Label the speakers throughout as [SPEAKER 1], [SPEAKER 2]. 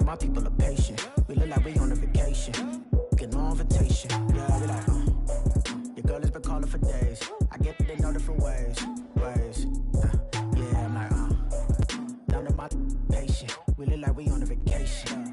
[SPEAKER 1] My people are patient. We look like we on a vacation. Get no invitation. Yeah, we like, your girl has been calling for days. I get that they know different ways. Yeah, I'm like, down to my patient. We look like we on a vacation.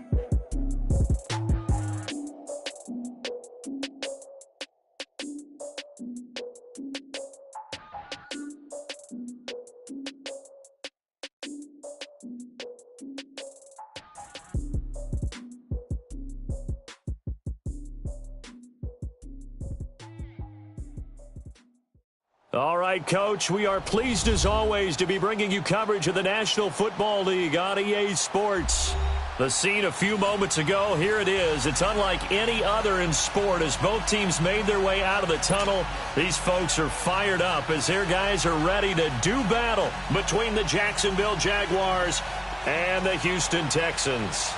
[SPEAKER 2] All right, Coach, we are pleased as always to be bringing you coverage of the National Football League on EA Sports. The scene a few moments ago, here it is. It's unlike any other in sport as both teams made their way out of the tunnel. These folks are fired up as their guys are ready to do battle between the Jacksonville Jaguars and the Houston Texans.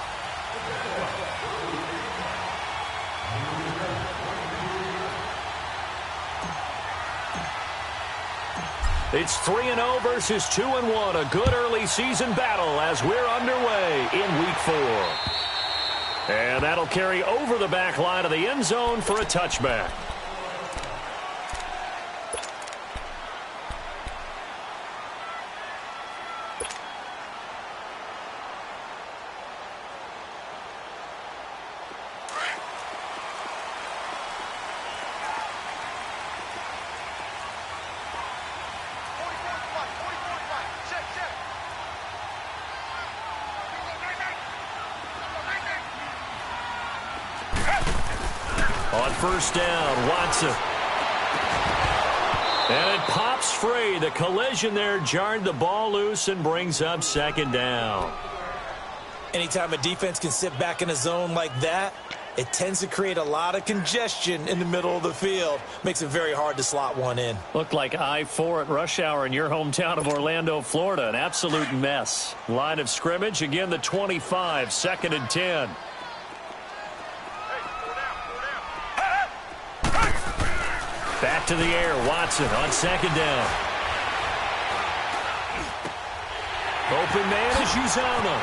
[SPEAKER 2] It's 3-0 versus 2-1. A good early season battle as we're underway in Week 4. And that'll carry over the back line of the end zone for a touchback. On first down, Watson. And it pops free. The collision there jarred the ball loose and brings up second down.
[SPEAKER 3] Anytime a defense can sit back in a zone like that, it tends to create a lot of congestion in the middle of the field. Makes it very hard to slot one in.
[SPEAKER 2] Looked like I-4 at rush hour in your hometown of Orlando, Florida. An absolute mess. Line of scrimmage, again the 25, 2nd and 10. Back to the air, Watson on second down. Open man is Uzano.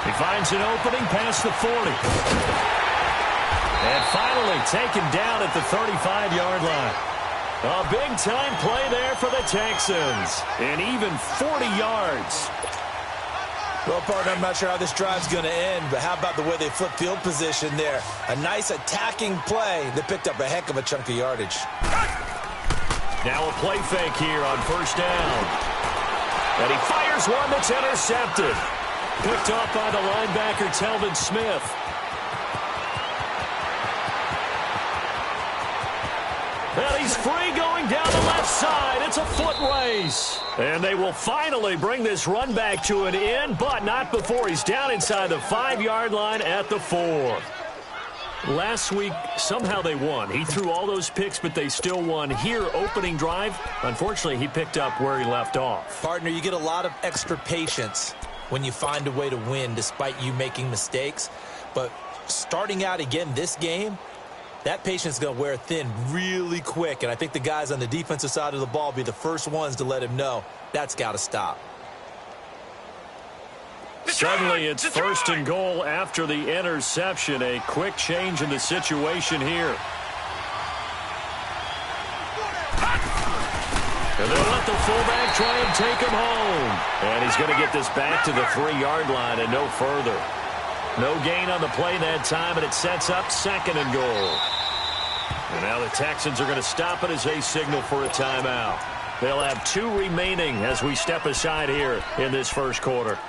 [SPEAKER 2] He finds an opening past the 40. And finally taken down at the 35-yard line. A big-time play there for the Texans. And even 40 yards.
[SPEAKER 3] Well, partner, I'm not sure how this drive's going to end, but how about the way they flip field position there? A nice attacking play that picked up a heck of a chunk of yardage.
[SPEAKER 2] Now a play fake here on first down. And he fires one that's intercepted. Picked off by the linebacker, Telvin Smith. And he's free going down the left side. It's a foot race. And they will finally bring this run back to an end, but not before he's down inside the 5-yard line at the 4. Last week, somehow they won. He threw all those picks, but they still won. Here, opening drive, unfortunately, he picked up where he left off.
[SPEAKER 3] Partner, you get a lot of extra patience when you find a way to win despite you making mistakes. But starting out again this game, that patience is going to wear thin really quick. And I think the guys on the defensive side of the ball will be the first ones to let him know that's got to stop.
[SPEAKER 2] Suddenly, it's first and goal after the interception. A quick change in the situation here. And they'll let the fullback try and take him home. And he's going to get this back to the 3-yard line and no further. No gain on the play that time, and it sets up 2nd and goal. And now the Texans are going to stop it as they signal for a timeout. They'll have 2 remaining as we step aside here in this first quarter.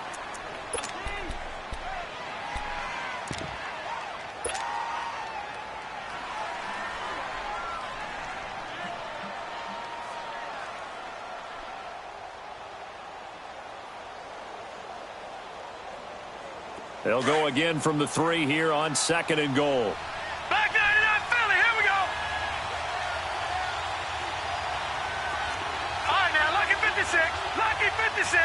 [SPEAKER 2] They'll go again from the 3 here on 2nd and goal.
[SPEAKER 4] Back 99 Philly, here we go. All right, now, lucky 56, lucky 56.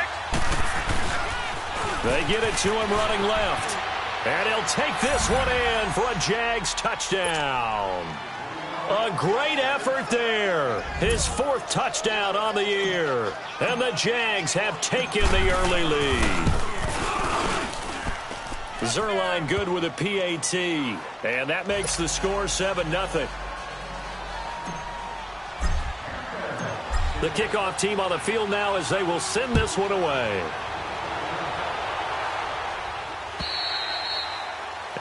[SPEAKER 2] They get it to him running left. And he'll take this one in for a Jags touchdown. A great effort there. His 4th touchdown on the year. And the Jags have taken the early lead. Zerline good with a PAT. And that makes the score 7-0. The kickoff team on the field now as they will send this one away.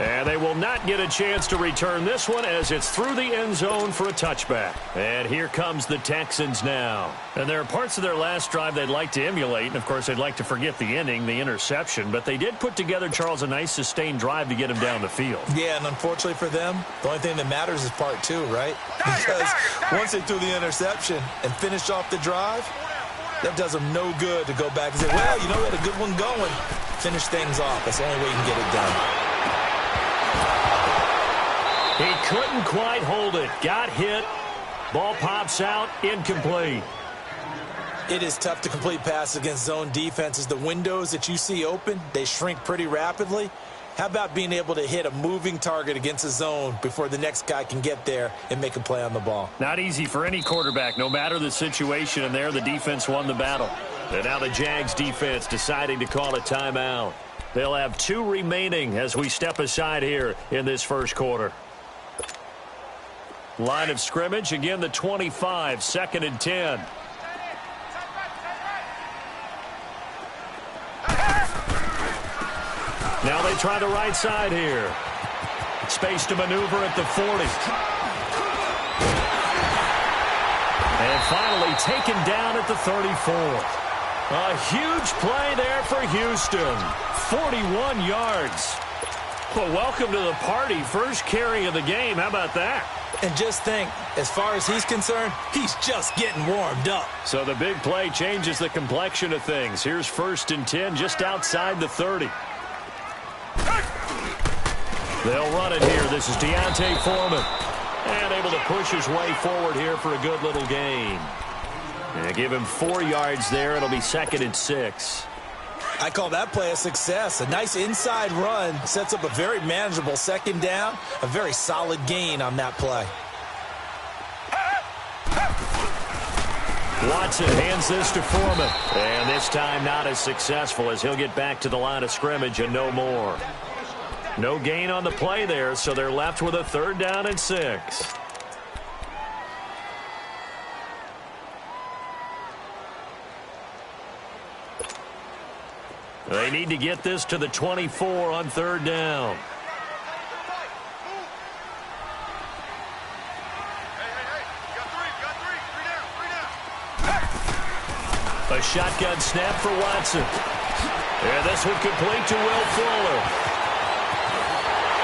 [SPEAKER 2] And they will not get a chance to return this one as it's through the end zone for a touchback. And here comes the Texans now. And there are parts of their last drive they'd like to emulate. And, of course, they'd like to forget the ending, the interception. But they did put together, Charles, a nice sustained drive to get him down the field.
[SPEAKER 3] Yeah, and unfortunately for them, the only thing that matters is part two, right? Because once they threw the interception and finished off the drive, that does them no good to go back and say, well, you know, we had a good one going. Finish things off. That's the only way you can get it done.
[SPEAKER 2] He couldn't quite hold it. Got hit. Ball pops out. Incomplete.
[SPEAKER 3] It is tough to complete passes against zone defenses. The windows that you see open, they shrink pretty rapidly. How about being able to hit a moving target against a zone before the next guy can get there and make a play on the ball?
[SPEAKER 2] Not easy for any quarterback, no matter the situation. And there, the defense won the battle. And now the Jags defense deciding to call a timeout. They'll have 2 remaining as we step aside here in this first quarter. Line of scrimmage, again the 25, 2nd and 10. Now they try the right side here. Space to maneuver at the 40. And finally taken down at the 34. A huge play there for Houston. 41 yards. Well, welcome to the party. First carry of the game. How about that?
[SPEAKER 3] And just think, as far as he's concerned, he's just getting warmed up.
[SPEAKER 2] So the big play changes the complexion of things. Here's 1st and 10 just outside the 30. They'll run it here. This is Deontay Foreman. And able to push his way forward here for a good little gain. And give him 4 yards there. It'll be 2nd and 6.
[SPEAKER 3] I call that play a success. A nice inside run sets up a very manageable 2nd down. A very solid gain on that play.
[SPEAKER 2] Watson hands this to Foreman. And this time not as successful as he'll get back to the line of scrimmage and no more. No gain on the play there, so they're left with a 3rd down and 6. They need to get this to the 24 on 3rd down. A shotgun snap for Watson. And this one complete to Will Fuller.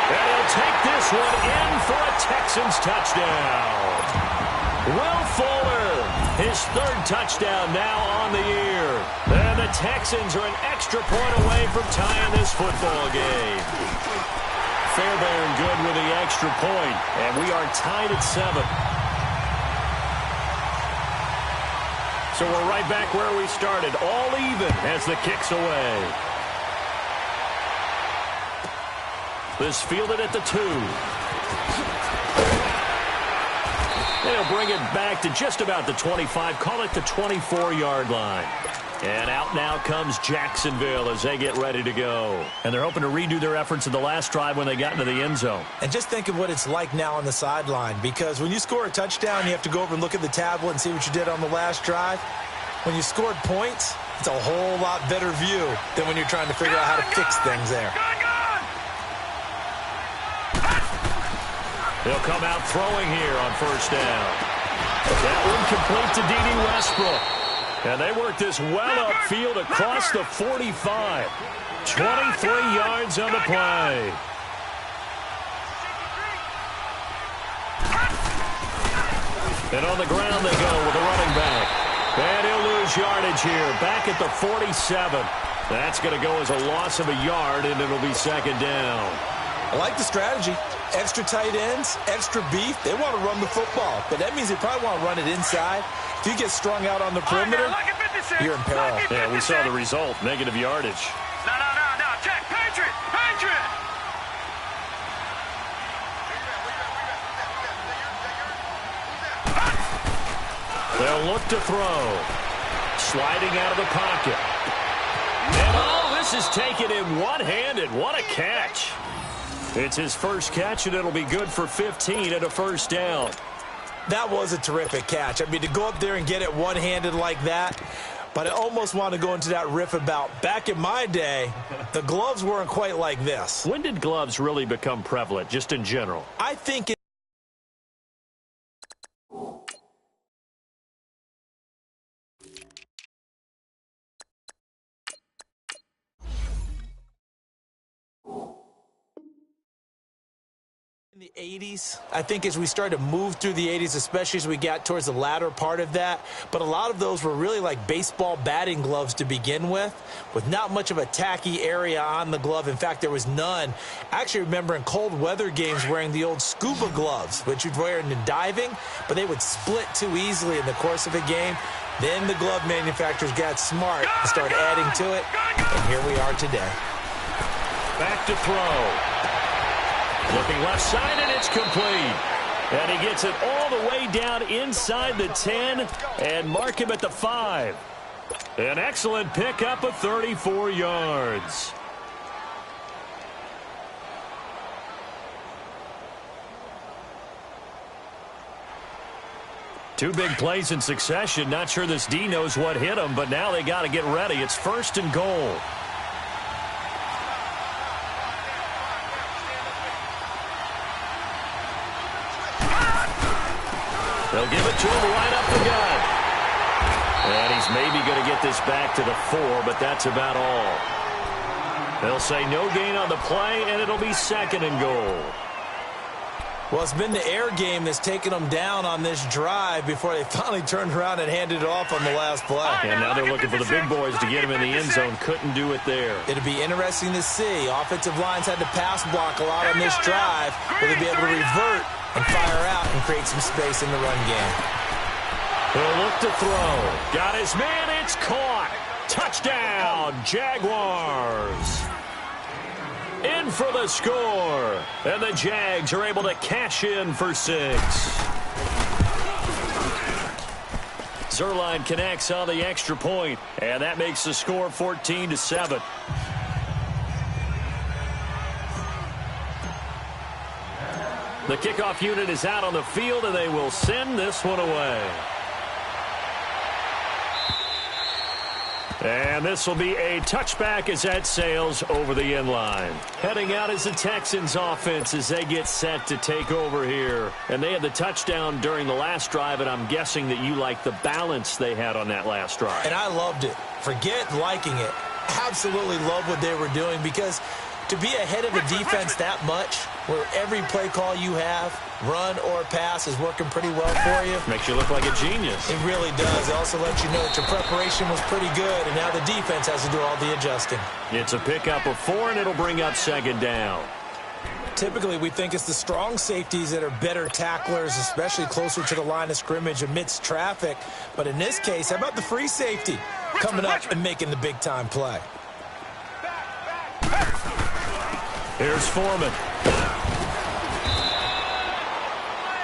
[SPEAKER 2] And he'll take this one in for a Texans touchdown. Will Fuller, his 3rd touchdown now on the year. And the Texans are an extra point away from tying this football game. Fairbairn good with the extra point, and we are tied at 7. So we're right back where we started, all even as the kick's away. This fielded at the 2. They'll bring it back to just about the 25, call it the 24-yard line. And out now comes Jacksonville as they get ready to go. And they're hoping to redo their efforts in the last drive when they got into the end zone.
[SPEAKER 3] And just think of what it's like now on the sideline, because when you score a touchdown, you have to go over and look at the tablet and see what you did on the last drive. When you scored points, it's a whole lot better view than when you're trying to figure out how to fix things there.
[SPEAKER 2] They'll come out throwing here on 1st down. That one complete to D.D. Westbrook. And they work this well upfield across the 45. 23 yards on the play. And on the ground they go with a running back. And he'll lose yardage here. Back at the 47. That's going to go as a loss of a yard, and it'll be 2nd down.
[SPEAKER 3] I like the strategy. Extra tight ends, extra beef. They want to run the football, but that means they probably want to run it inside. If you get strung out on the perimeter, you're in peril.
[SPEAKER 2] Yeah, we saw the result, negative yardage.
[SPEAKER 4] No. Check. Patriot.
[SPEAKER 2] They'll look to throw. Sliding out of the pocket. And This is taken in one-handed. What a catch. It's his first catch, and it'll be good for 15 and a first down.
[SPEAKER 3] That was a terrific catch. I mean, to go up there and get it one-handed like that, but I almost want to go into that riff about back in my day, the gloves weren't quite like this.
[SPEAKER 2] When did gloves really become prevalent, just in general?
[SPEAKER 3] I think in the 80s, I think as we started to move through the 80s, especially as we got towards the latter part of that, but a lot of those were really like baseball batting gloves to begin with not much of a tacky area on the glove. In fact, there was none. I actually remember in cold weather games wearing the old scuba gloves, which you'd wear in diving, but they would split too easily in the course of a game. Then the glove manufacturers got smart and started adding to it, and here we are today.
[SPEAKER 2] Back to throw. Looking left side, and it's complete. And he gets it all the way down inside the 10 and mark him at the 5. An excellent pickup of 34 yards. Two big plays in succession. Not sure this D knows what hit him, but now they got to get ready. It's 1st and goal. They'll give it to him right up the gut. And he's maybe going to get this back to the 4, but that's about all. They'll say no gain on the play, and it'll be 2nd and goal.
[SPEAKER 3] Well, it's been the air game that's taken them down on this drive before they finally turned around and handed it off on the last play.
[SPEAKER 2] And now they're looking for the big boys to get him in the end zone. Couldn't do it there.
[SPEAKER 3] It'll be interesting to see. Offensive lines had to pass block a lot on this drive. Will they be able to revert and fire out and create some space in the run game?
[SPEAKER 2] He'll look to throw. Got his man. It's caught. Touchdown, Jaguars. In for the score. And the Jags are able to cash in for 6. Zerline connects on the extra point, and that makes the score 14-7. The kickoff unit is out on the field, and they will send this one away. And this will be a touchback as that sails over the end line. Heading out is the Texans offense as they get set to take over here. And they had the touchdown during the last drive, and I'm guessing that you like the balance they had on that last drive.
[SPEAKER 3] And I loved it. Forget liking it. Absolutely love what they were doing, because to be ahead of a defense that much, where every play call you have, run or pass, is working pretty well for you.
[SPEAKER 2] Makes you look like a genius.
[SPEAKER 3] It really does. It also lets you know that your preparation was pretty good, and now the defense has to do all the adjusting.
[SPEAKER 2] It's a pickup of 4, and it'll bring up 2nd down.
[SPEAKER 3] Typically, we think it's the strong safeties that are better tacklers, especially closer to the line of scrimmage amidst traffic. But in this case, how about the free safety coming up and making the big-time play?
[SPEAKER 2] Here's Foreman.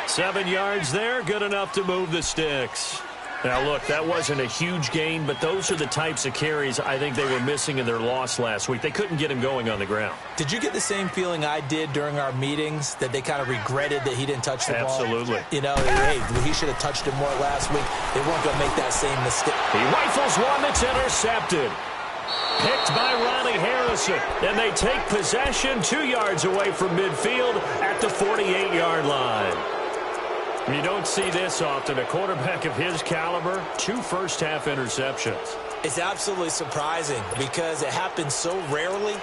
[SPEAKER 2] 7 yards there, good enough to move the sticks. Now, look, that wasn't a huge gain, but those are the types of carries I think they were missing in their loss last week. They couldn't get him going on the ground.
[SPEAKER 3] Did you get the same feeling I did during our meetings, that they kind of regretted that he didn't touch the ball?
[SPEAKER 2] Absolutely.
[SPEAKER 3] You know, hey, he should have touched it more last week. They weren't going to make that same mistake.
[SPEAKER 2] He rifles one that's intercepted. Picked by Ronnie Harrison. And they take possession 2 yards away from midfield at the 48-yard line. You don't see this often. A quarterback of his caliber, 2 first-half interceptions.
[SPEAKER 3] It's absolutely surprising because it happens so rarely.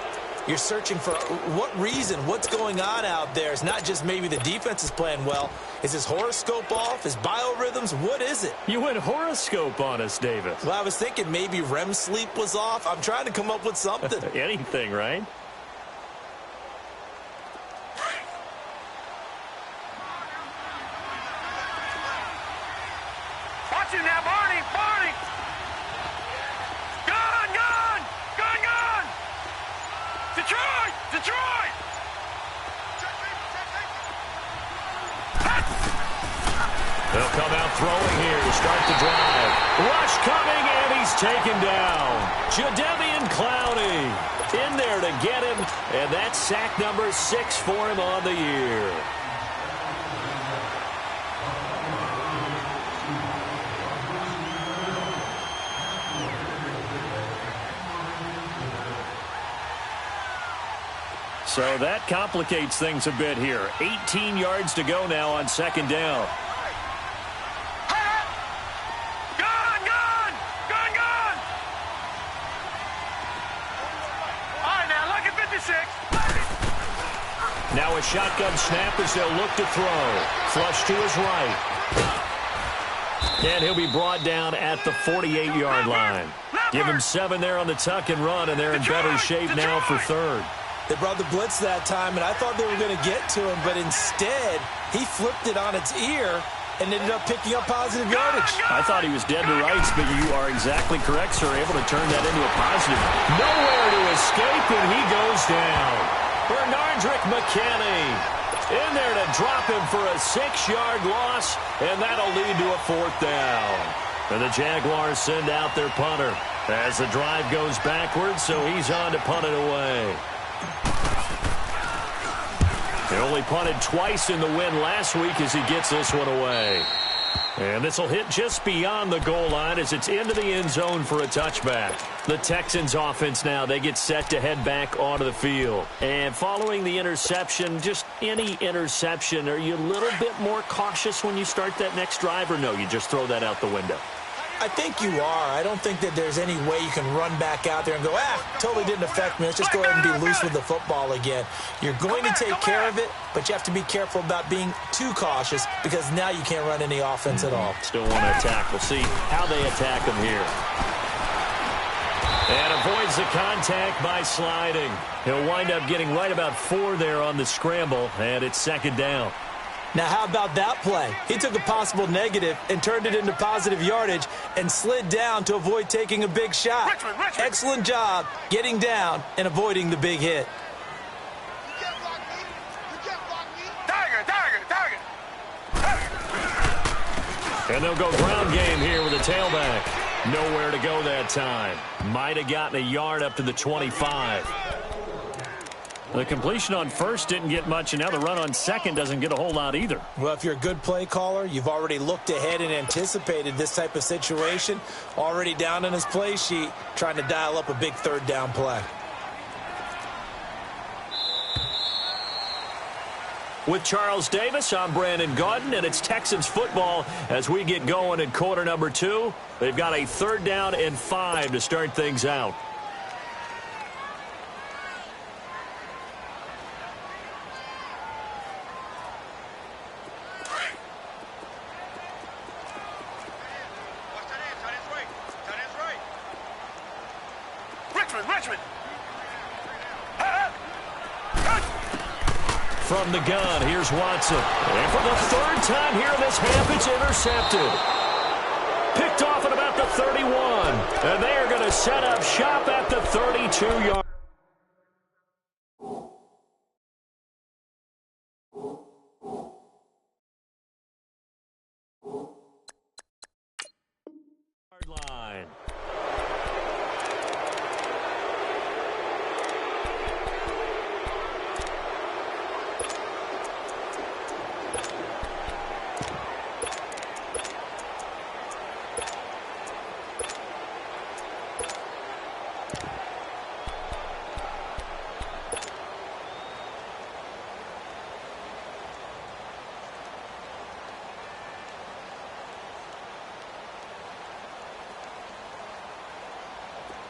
[SPEAKER 3] You're searching for what reason, what's going on out there. It's not just maybe the defense is playing well. Is his horoscope off? His biorhythms? What is it?
[SPEAKER 2] You went horoscope on us, David.
[SPEAKER 3] Well, I was thinking maybe REM sleep was off. I'm trying to come up with something.
[SPEAKER 2] Anything, right?
[SPEAKER 4] Watch him now, Barney! Barney! Gone! Gone! Gone! Gone! Detroit! Detroit!
[SPEAKER 2] They'll come out throwing here to start the drive. Rush coming, and he's taken down. Jadeveon Clowney in there to get him, and that's sack number 6 for him on the year. So that complicates things a bit here. 18 yards to go now on second down. Now a shotgun snap as they'll look to throw. Flush to his right. And he'll be brought down at the 48-yard line. Give him 7 there on the tuck and run, and they're in better shape now for third.
[SPEAKER 3] They brought the blitz that time, and I thought they were going to get to him, but instead he flipped it on its ear and ended up picking up positive yardage.
[SPEAKER 2] I thought he was dead to rights, but you are exactly correct, sir. Able to turn that into a positive. Nowhere to escape, and he goes down. Bernardrick McKinney in there to drop him for a 6-yard loss, and that'll lead to a 4th down. And the Jaguars send out their punter as the drive goes backwards, so he's on to punt it away. He only punted twice in the win last week as he gets this one away. And this will hit just beyond the goal line as it's into the end zone for a touchback. The Texans offense now, they get set to head back onto the field. And following the interception, just any interception, are you a little bit more cautious when you start that next drive, or no, you just throw that out the window?
[SPEAKER 3] I think you are. I don't think that there's any way you can run back out there and go, totally didn't affect me. Let's just go ahead and be loose with the football again. You're going to take care of it, but you have to be careful about being too cautious because now you can't run any offense at all.
[SPEAKER 2] Still want to attack. We'll see how they attack him here. And avoids the contact by sliding. He'll wind up getting right about 4 there on the scramble, and it's second down.
[SPEAKER 3] Now, how about that play? He took a possible negative and turned it into positive yardage and slid down to avoid taking a big shot.
[SPEAKER 4] Richmond.
[SPEAKER 3] Excellent job getting down and avoiding the big hit.
[SPEAKER 4] Tiger.
[SPEAKER 2] And they'll go ground game here with a tailback. Nowhere to go that time. Might have gotten a yard up to the 25. The completion on first didn't get much, and now the run on second doesn't get a whole lot either.
[SPEAKER 3] Well, if you're a good play caller, you've already looked ahead and anticipated this type of situation. Already down in his play sheet, trying to dial up a big 3rd down play.
[SPEAKER 2] With Charles Davis, I'm Brandon Gaudin, and it's Texans football as we get going in quarter number 2. They've got a 3rd down and 5 to start things out.
[SPEAKER 4] Richmond.
[SPEAKER 2] From the gun, here's Watson. And for the 3rd time here in this half, it's intercepted. Picked off at about the 31. And they are going to set up shop at the 32-yard. line.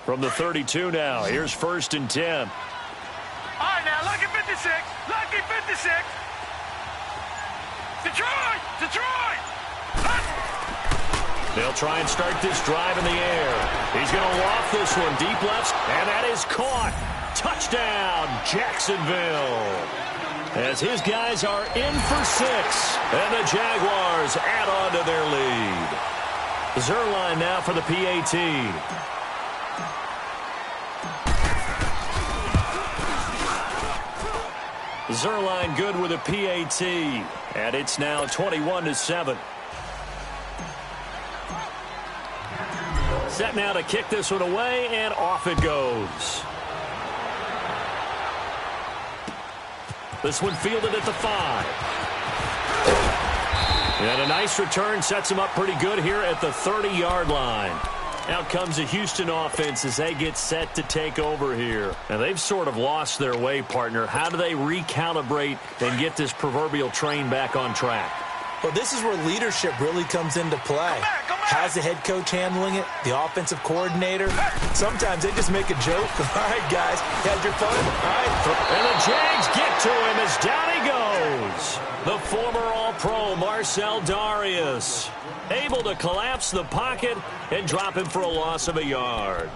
[SPEAKER 2] From the 32 now, here's 1st and 10.
[SPEAKER 4] All right, now, lucky 56. Lucky 56. Detroit!
[SPEAKER 2] They'll try and start this drive in the air. He's going to loft this one deep left, and that is caught. Touchdown, Jacksonville. As his guys are in for 6, and the Jaguars add on to their lead. Zerline now for the PAT. Zerline good with a PAT, and it's now 21-7. Set now to kick this one away, and off it goes. This one fielded at the 5. And a nice return sets him up pretty good here at the 30-yard line. Out comes the Houston offense as they get set to take over here. And they've sort of lost their way, partner. How do they recalibrate and get this proverbial train back on track?
[SPEAKER 3] Well, this is where leadership really comes into play. How's the head coach handling it? The offensive coordinator? Sometimes they just make a joke. All right, guys, had your fun? All right.
[SPEAKER 2] And the Jags get to him as down he goes. The former All-Pro Marcel Darius able to collapse the pocket and drop him for a loss of a yard.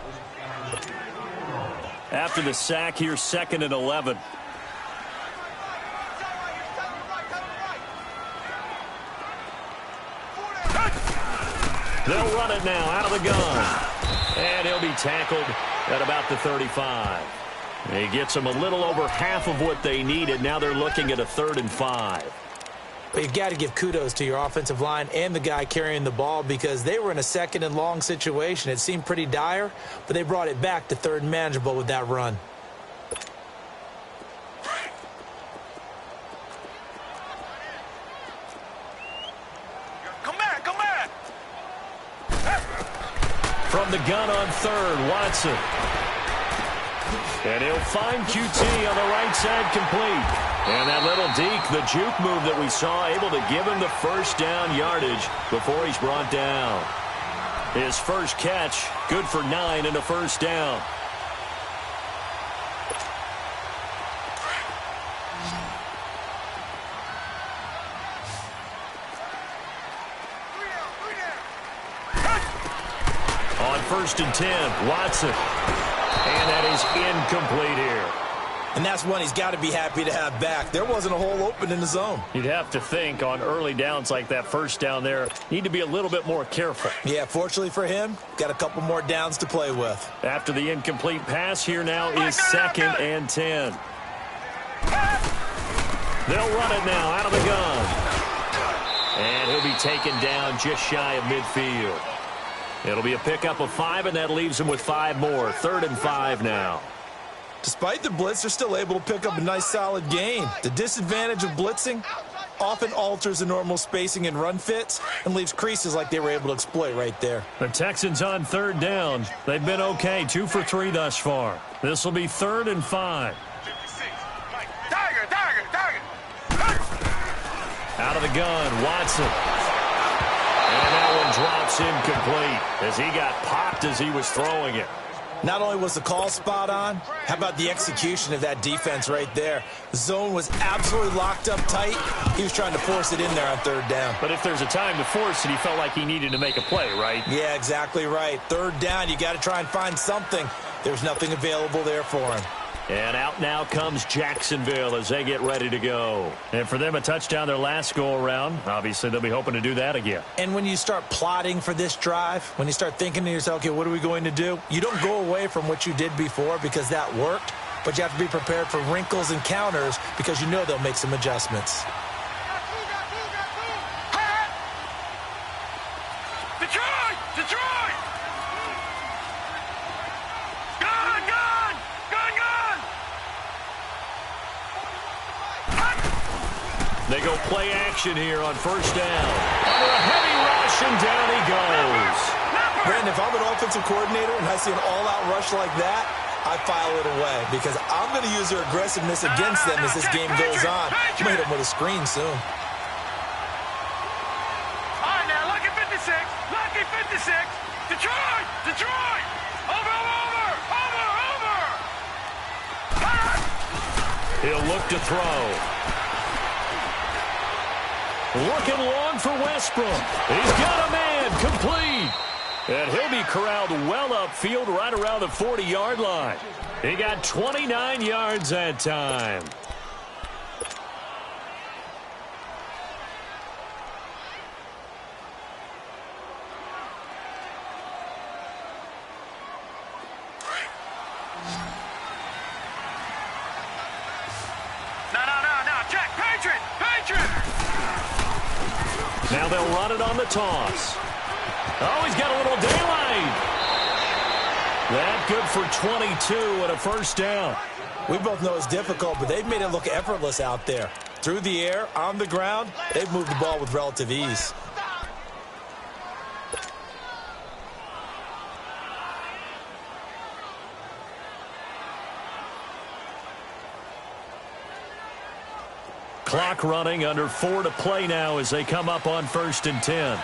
[SPEAKER 2] After the sack here, 2nd and 11. They'll run it now out of the gun. And he'll be tackled at about the 35. He gets them a little over half of what they needed. Now they're looking at a 3rd and 5.
[SPEAKER 3] But you've got to give kudos to your offensive line and the guy carrying the ball because they were in a 2nd and long situation. It seemed pretty dire, but they brought it back to 3rd and manageable with that run.
[SPEAKER 4] Come back!
[SPEAKER 2] From the gun on 3rd, Watson. And he'll find QT on the right side complete. And that little deke, the juke move that we saw, able to give him the first down yardage before he's brought down. His first catch, good for 9 and a first down. On 1st and 10, Watson. And that is incomplete here.
[SPEAKER 3] And that's one he's got to be happy to have back. There wasn't a hole open in the zone.
[SPEAKER 2] You'd have to think on early downs like that first down there, need to be a little bit more careful.
[SPEAKER 3] Yeah, fortunately for him, got a couple more downs to play with.
[SPEAKER 2] After the incomplete pass, here now is 2nd and 10. They'll run it now out of the gun. And he'll be taken down just shy of midfield. It'll be a pickup of 5, and that leaves him with 5 more. 3rd and 5 now.
[SPEAKER 3] Despite the blitz, they're still able to pick up a nice solid gain. The disadvantage of blitzing often alters the normal spacing and run fits and leaves creases like they were able to exploit right there.
[SPEAKER 2] The Texans on 3rd down. They've been okay, 2 for 3 thus far. This will be 3rd and 5.
[SPEAKER 4] Tiger!
[SPEAKER 2] Out of the gun, Watson. And that one drops incomplete as he got popped as he was throwing it.
[SPEAKER 3] Not only was the call spot on, how about the execution of that defense right there? The zone was absolutely locked up tight. He was trying to force it in there on 3rd down.
[SPEAKER 2] But if there's a time to force it, he felt like he needed to make a play, right?
[SPEAKER 3] Yeah, exactly right. 3rd down, you got to try and find something. There's nothing available there for him.
[SPEAKER 2] And out now comes Jacksonville as they get ready to go. And for them, a touchdown their last go-around. Obviously, they'll be hoping to do that again.
[SPEAKER 3] And when you start plotting for this drive, when you start thinking to yourself, okay, what are we going to do? You don't go away from what you did before because that worked, but you have to be prepared for wrinkles and counters because you know they'll make some adjustments.
[SPEAKER 4] Detroit!
[SPEAKER 2] They go play action here on 1st down. Under a heavy rush, and down he goes.
[SPEAKER 3] Brandon, if I'm an offensive coordinator and I see an all-out rush like that, I file it away because I'm going to use their aggressiveness against them as this game goes on. You might hit them with a screen soon.
[SPEAKER 4] All right, now, lucky 56. Detroit! Over!
[SPEAKER 2] He'll look to throw. Looking long for Westbrook. He's got a man complete. And he'll be corralled well upfield right around the 40-yard line. He got 29 yards that time.
[SPEAKER 4] No, Jack, Patriot!
[SPEAKER 2] Now they'll run it on the toss. Oh, he's got a little daylight. That good for 22 and a first down.
[SPEAKER 3] We both know it's difficult, but they've made it look effortless out there. Through the air, on the ground, they've moved the ball with relative ease.
[SPEAKER 2] Clock running, under 4 to play now as they come up on 1st and 10.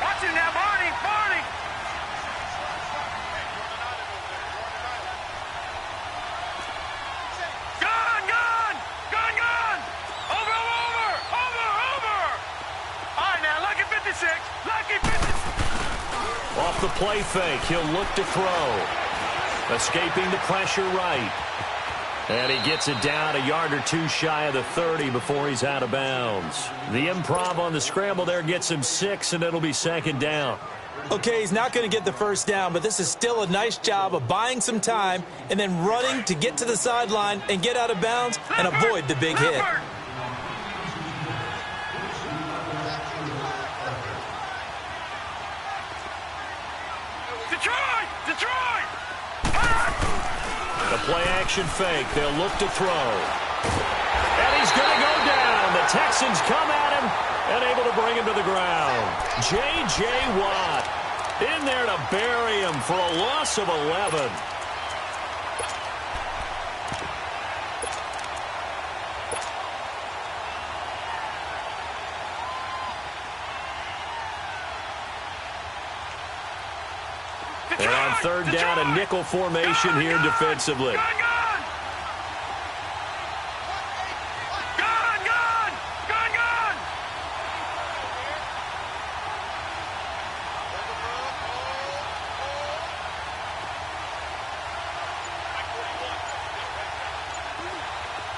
[SPEAKER 4] Watch it now, Barney, Barney. Gone, gone, gone, gone. Over. All right, now, lucky 56, lucky 56.
[SPEAKER 2] Off the play fake, he'll look to throw. Escaping the pressure right. And he gets it down a yard or two shy of the 30 before he's out of bounds. The improv on the scramble there gets him 6, and it'll be 2nd down.
[SPEAKER 3] Okay, he's not going to get the first down, but this is still a nice job of buying some time and then running to get to the sideline and get out of bounds and avoid the big hit.
[SPEAKER 4] Detroit!
[SPEAKER 2] The play-action fake. They'll look to throw. And he's going to go down. The Texans come at him and able to bring him to the ground. J.J. Watt in there to bury him for a loss of 11. And on 3rd down, a nickel formation here defensively.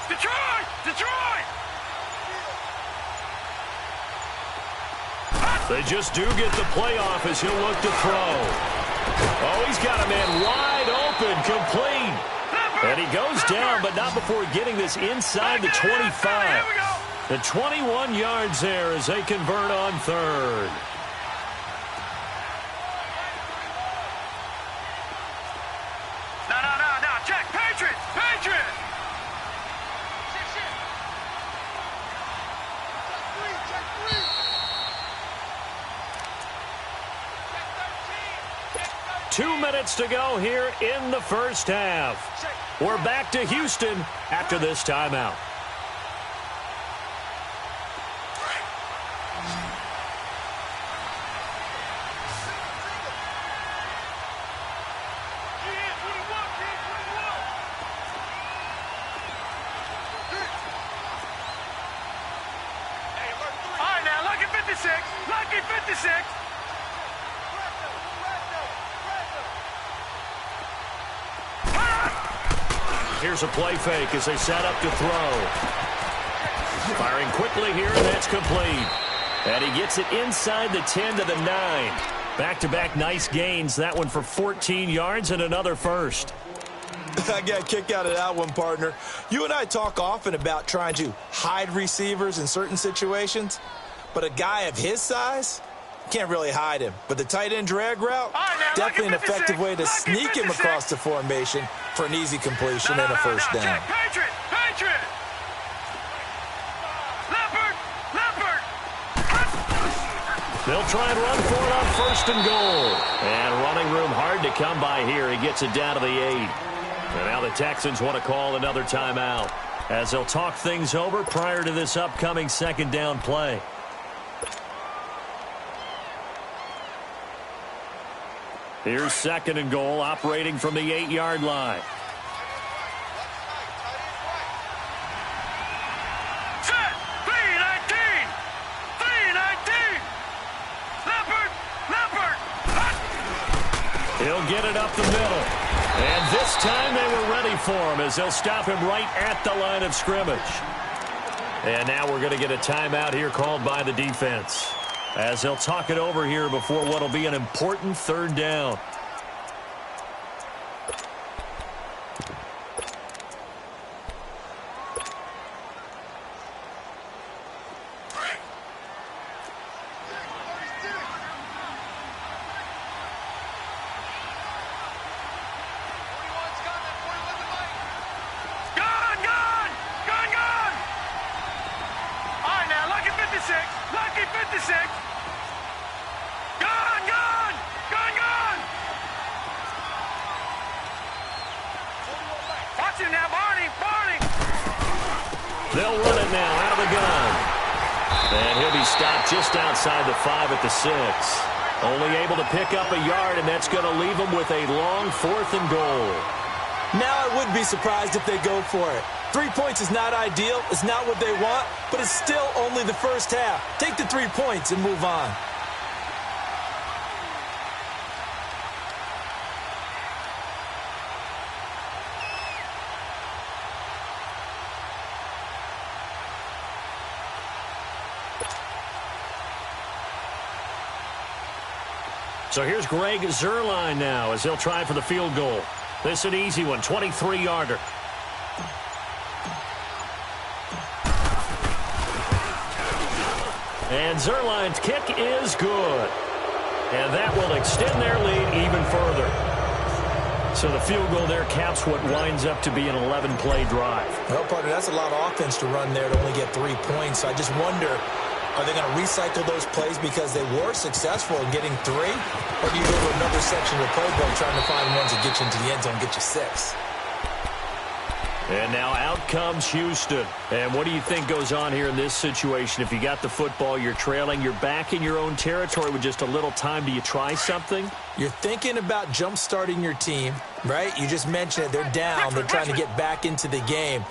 [SPEAKER 4] Detroit!
[SPEAKER 2] They just do get the play off as he'll look to throw. Oh, he's got a man wide open, complete. And he goes down, but not before getting this inside the 25. The 21 yards there as they convert on 3rd.
[SPEAKER 4] No, check, Patriots!
[SPEAKER 2] Two minutes to go here in the first half. We're back to Houston after this timeout.
[SPEAKER 4] All right, now, lucky 56, lucky 56.
[SPEAKER 2] Here's a play fake as they set up to throw. Firing quickly here, and that's complete. And he gets it inside the 10 to the 9. Back-to-back nice gains. That one for 14 yards and another first.
[SPEAKER 3] I got a kick out of that one, partner. You and I talk often about trying to hide receivers in certain situations, but a guy of his size can't really hide him. But the tight end drag route, definitely an effective way to sneak him across the formation for an easy completion and a first down.
[SPEAKER 4] Patriot! Leopard!
[SPEAKER 2] They'll try and run for it on 1st and goal. And running room hard to come by here. He gets it down to the 8. And now the Texans want to call another timeout as they'll talk things over prior to this upcoming 2nd down play. Here's 2nd and goal, operating from the 8-yard line.
[SPEAKER 4] Set! 3-19! Leopard!
[SPEAKER 2] He'll get it up the middle. And this time they were ready for him as they'll stop him right at the line of scrimmage. And now we're going to get a timeout here called by the defense, as they'll talk it over here before what will be an important 3rd down. They'll run it now out of the gun. And he'll be stopped just outside the 5 at the 6. Only able to pick up a yard, and that's going to leave them with a long 4th and goal.
[SPEAKER 3] Now I would be surprised if they go for it. 3 points is not ideal. It's not what they want, but it's still only the first half. Take the 3 points and move on.
[SPEAKER 2] So here's Greg Zuerlein now as he'll try for the field goal. This is an easy one, 23-yarder. And Zuerlein's kick is good. And that will extend their lead even further. So the field goal there caps what winds up to be an 11-play drive.
[SPEAKER 3] Well, partner, that's a lot of offense to run there to only get 3 points. So I just wonder, are they going to recycle those plays because they were successful in getting 3? Or do you go to another section of the playbook trying to find ones that get you into the end zone and get you 6?
[SPEAKER 2] And now out comes Houston. And what do you think goes on here in this situation? If you got the football, you're trailing, you're back in your own territory with just a little time. Do you try something?
[SPEAKER 3] You're thinking about jump-starting your team, right? You just mentioned it. They're down. They're trying to get back into the game.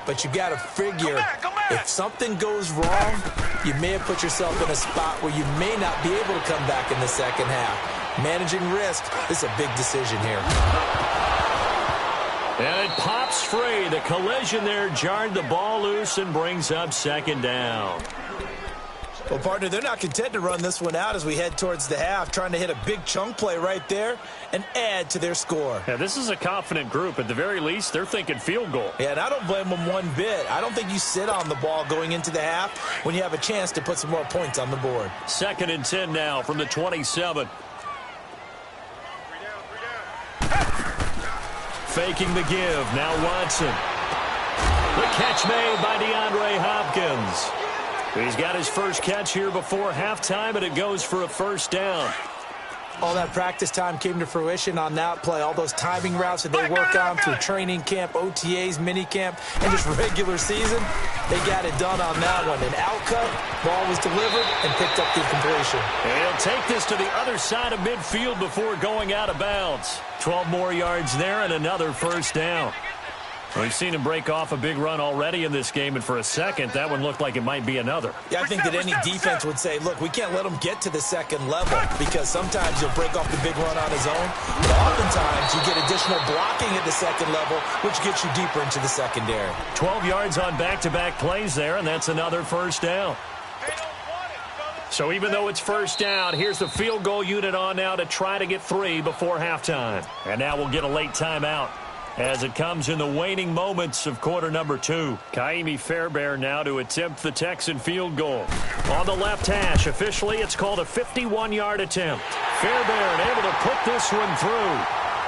[SPEAKER 3] But you got to figure if something goes wrong, you may have put yourself in a spot where you may not be able to come back in the second half. Managing risk is a big decision here.
[SPEAKER 2] And it pops free. The collision there jarred the ball loose and brings up 2nd down.
[SPEAKER 3] Well, partner, they're not content to run this one out as we head towards the half, trying to hit a big chunk play right there and add to their score.
[SPEAKER 2] Yeah, this is a confident group. At the very least, they're thinking field goal.
[SPEAKER 3] Yeah, and I don't blame them one bit. I don't think you sit on the ball going into the half when you have a chance to put some more points on the board.
[SPEAKER 2] 2nd and 10 now from the 27. Faking the give. Now Watson. The catch made by DeAndre Hopkins. He's got his first catch here before halftime, and it goes for a 1st down.
[SPEAKER 3] All that practice time came to fruition on that play. All those timing routes that they work on through training camp, OTAs, minicamp, and just regular season, they got it done on that one. An outcut, ball was delivered, and picked up the completion.
[SPEAKER 2] And he'll take this to the other side of midfield before going out of bounds. 12 more yards there and another 1st down. We've seen him break off a big run already in this game, and for a second, that one looked like it might be another.
[SPEAKER 3] Yeah, I think that any defense would say, look, we can't let him get to the second level because sometimes he'll break off the big run on his own, but oftentimes you get additional blocking at the second level, which gets you deeper into the secondary.
[SPEAKER 2] 12 yards on back-to-back plays there, and that's another 1st down. So even though it's 1st down, here's the field goal unit on now to try to get 3 before halftime. And now we'll get a late timeout as it comes in the waning moments of quarter number 2. Kaimi Fairbairn now to attempt the Texan field goal. On the left hash, officially it's called a 51-yard attempt. Fairbairn able to put this one through.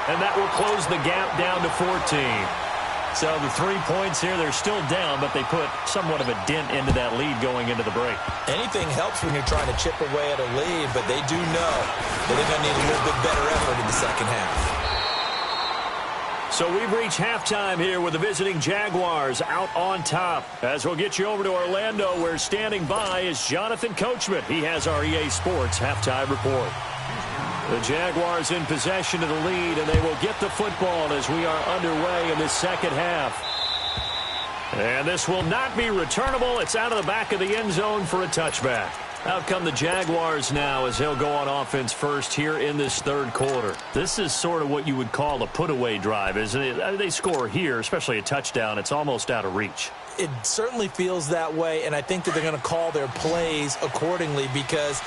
[SPEAKER 2] And that will close the gap down to 14. So the 3 points here, they're still down, but they put somewhat of a dent into that lead going into the break.
[SPEAKER 3] Anything helps when you're trying to chip away at a lead, but they do know that they're going to need a little bit better effort in the second half.
[SPEAKER 2] So we've reached halftime here with the visiting Jaguars out on top. As we'll get you over to Orlando, where standing by is Jonathan Coachman. He has our EA Sports halftime report. The Jaguars in possession of the lead, and they will get the football as we are underway in the second half. And this will not be returnable. It's out of the back of the end zone for a touchback. Out come the Jaguars now as they'll go on offense first here in this 3rd quarter. This is sort of what you would call a put-away drive, isn't it? They score here, especially a touchdown. It's almost out of reach.
[SPEAKER 3] It certainly feels that way, and I think that they're going to call their plays accordingly because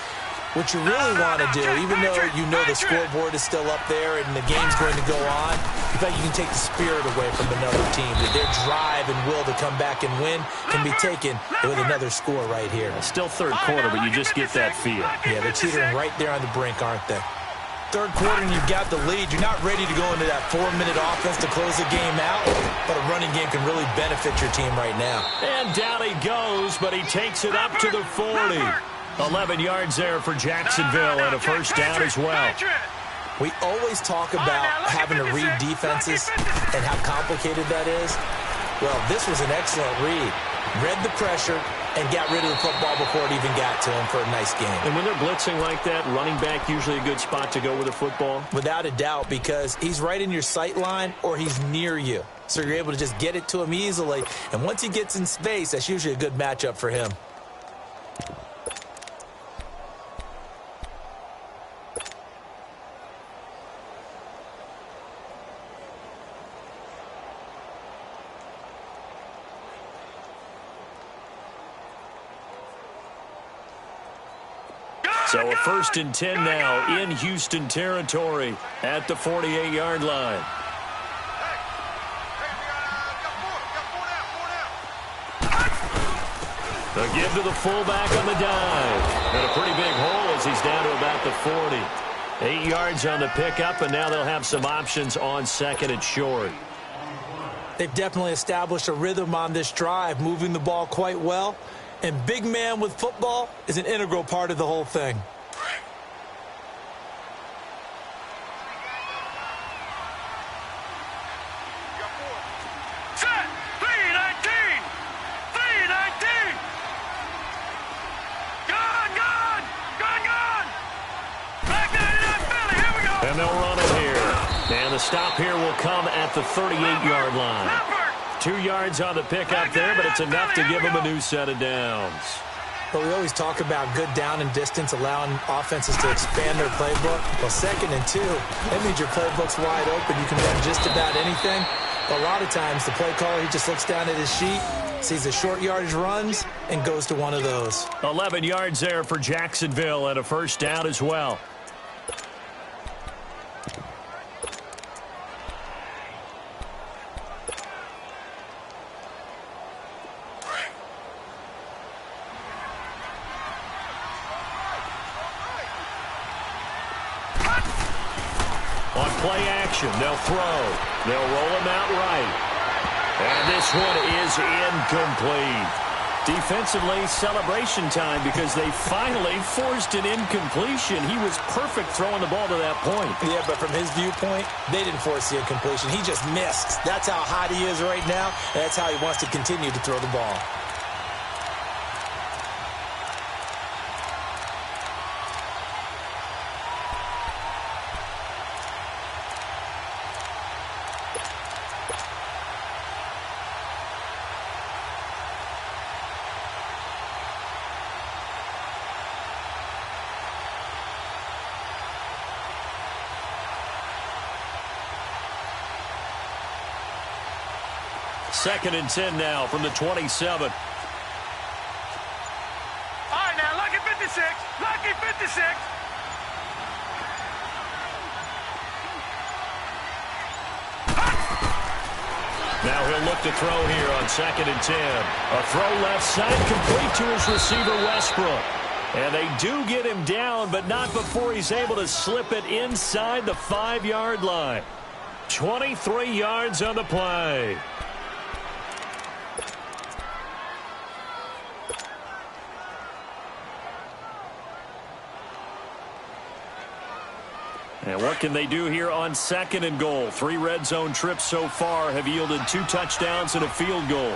[SPEAKER 3] what you really want to do, even though you know the scoreboard is still up there and the game's going to go on, in fact, you can take the spirit away from another team. That their drive and will to come back and win can be taken with another score right here.
[SPEAKER 2] Still 3rd quarter, but you just get that feel.
[SPEAKER 3] Yeah, they're teetering right there on the brink, aren't they? 3rd quarter and you've got the lead. You're not ready to go into that 4-minute offense to close the game out, but a running game can really benefit your team right now.
[SPEAKER 2] And down he goes, but he takes it up to the 40. 11 yards there for Jacksonville and a 1st down as well.
[SPEAKER 3] We always talk about having to read defenses and how complicated that is. Well, this was an excellent read. read the pressure, and got rid of the football before it even got to him for a nice game.
[SPEAKER 2] And when they're blitzing like that, running back usually a good spot to go with the football?
[SPEAKER 3] Without a doubt, because he's right in your sight line or he's near you. So you're able to just get it to him easily. And once he gets in space, that's usually a good matchup for him.
[SPEAKER 2] So a 1st and 10 now in Houston territory at the 48-yard line. The give to the fullback on the dive. And a pretty big hole as he's down to about the 40. 8 yards on the pickup, and now they'll have some options on 2nd and short.
[SPEAKER 3] They've definitely established a rhythm on this drive, moving the ball quite well. And big man with football is an integral part of the whole thing.
[SPEAKER 4] Set! 3-19! 3-19! Gone! Back 99 Philly, here we go!
[SPEAKER 2] And they'll run it here. And the stop here will come at the 38-yard line. 2 yards on the pickup there, but it's enough to give them a new set of downs.
[SPEAKER 3] But we always talk about good down and distance, allowing offenses to expand their playbook. Well, 2nd and 2, that means your playbook's wide open. You can run just about anything. But a lot of times, the play caller, he just looks down at his sheet, sees the short yardage runs, and goes to one of those.
[SPEAKER 2] 11 yards there for Jacksonville and a 1st down as well. On play action, they'll throw. They'll roll him out right. And this one is incomplete. Defensively, celebration time because they finally forced an incompletion. He was perfect throwing the ball to that point.
[SPEAKER 3] Yeah, but from his viewpoint, they didn't force the incompletion. He just missed. That's how hot he is right now, and that's how he wants to continue to throw the ball.
[SPEAKER 2] Second and 10 now from the 27.
[SPEAKER 4] All right, now, lucky 56. Lucky 56.
[SPEAKER 2] Now he'll look to throw here on 2nd and 10. A throw left side complete to his receiver, Westbrook. And they do get him down, but not before he's able to slip it inside the 5-yard line. 23 yards on the play. And what can they do here on 2nd and goal? 3 red zone trips so far have yielded 2 touchdowns and a field goal.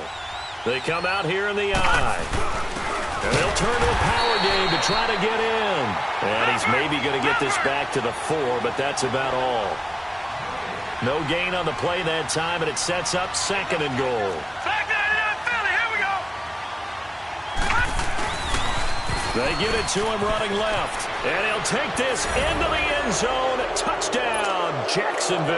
[SPEAKER 2] They come out here in the eye. And they'll turn to a power game to try to get in. And he's maybe going to get this back to the 4, but that's about all. No gain on the play that time, and it sets up 2nd and goal.
[SPEAKER 4] Back 99 Philly, here we go.
[SPEAKER 2] They get it to him running left. And he'll take this into the end zone. Touchdown, Jacksonville.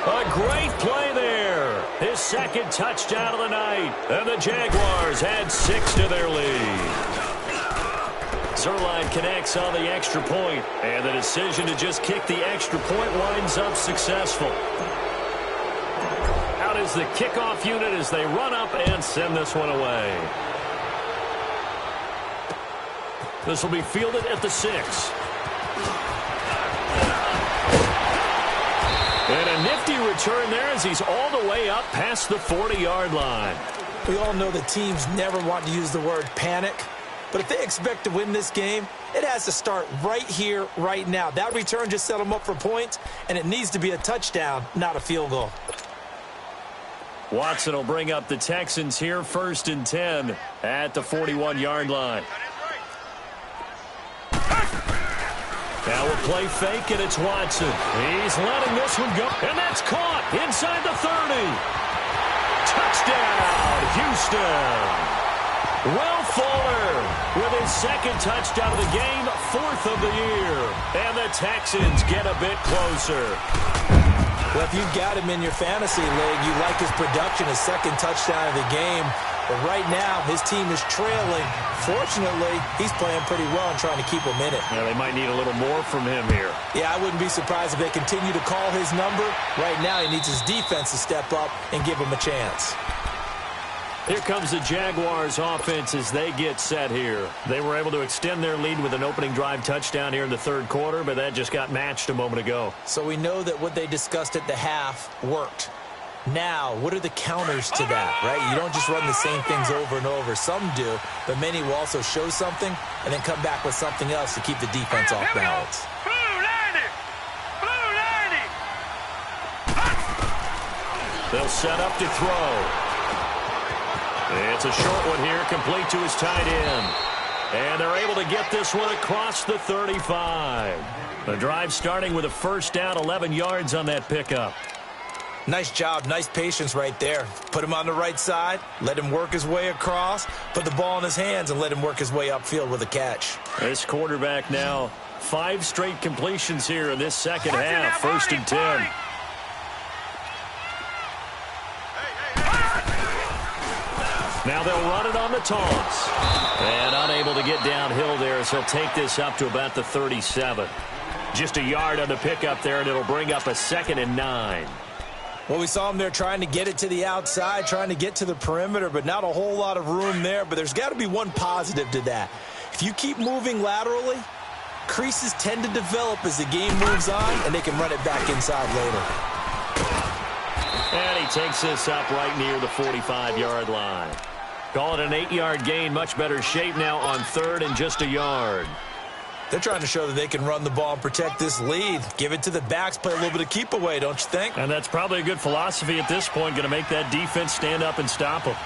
[SPEAKER 2] A great play there. His 2nd touchdown of the night. And the Jaguars had 6 to their lead. Zerline connects on the extra point. And the decision to just kick the extra point winds up successful. Out is the kickoff unit as they run up and send this one away. This will be fielded at the 6. And a nifty return there as he's all the way up past the 40-yard line.
[SPEAKER 3] We all know that teams never want to use the word panic, but if they expect to win this game, it has to start right here, right now. That return just set them up for points, and it needs to be a touchdown, not a field goal.
[SPEAKER 2] Watson will bring up the Texans here, 1st and 10 at the 41-yard line. Now we'll play fake, and it's Watson. He's letting this one go, and that's caught inside the 30. Touchdown, Houston. Will Fuller with his 2nd touchdown of the game, 4th of the year. And the Texans get a bit closer.
[SPEAKER 3] Well, if you've got him in your fantasy league, you like his production, his 2nd touchdown of the game. But right now, his team is trailing. Fortunately, he's playing pretty well and trying to keep him in it.
[SPEAKER 2] Yeah, they might need a little more from him here.
[SPEAKER 3] Yeah, I wouldn't be surprised if they continue to call his number. Right now, he needs his defense to step up and give him a chance.
[SPEAKER 2] Here comes the Jaguars offense as they get set here. They were able to extend their lead with an opening drive touchdown here in the 3rd quarter, but that just got matched a moment ago.
[SPEAKER 3] So we know that what they discussed at the half worked. Now, what are the counters to that, right? You don't just run the same things over and over. Some do, but many will also show something and then come back with something else to keep the defense off balance.
[SPEAKER 2] They'll set up to throw. It's a short one here, complete to his tight end. And they're able to get this one across the 35. The drive starting with a 1st down, 11 yards on that pickup.
[SPEAKER 3] Nice job, nice patience right there. Put him on the right side, let him work his way across, put the ball in his hands, and let him work his way upfield with a catch.
[SPEAKER 2] This quarterback now, 5 straight completions here in this 2nd half, 1st and 10. Now they'll run it on the toss. And unable to get downhill there as he'll take this up to about the 37. Just a yard on the pickup there, and it'll bring up a 2nd and 9.
[SPEAKER 3] Well, we saw him there trying to get it to the outside, trying to get to the perimeter, but not a whole lot of room there. But there's got to be one positive to that. If you keep moving laterally, creases tend to develop as the game moves on, and they can run it back inside later.
[SPEAKER 2] And he takes this up right near the 45-yard line. Call it an 8-yard gain. Much better shape now on 3rd and just a yard.
[SPEAKER 3] They're trying to show that they can run the ball and protect this lead. Give it to the backs, play a little bit of keep away, don't you think?
[SPEAKER 2] And that's probably a good philosophy at this point, going to make that defense stand up and stop them.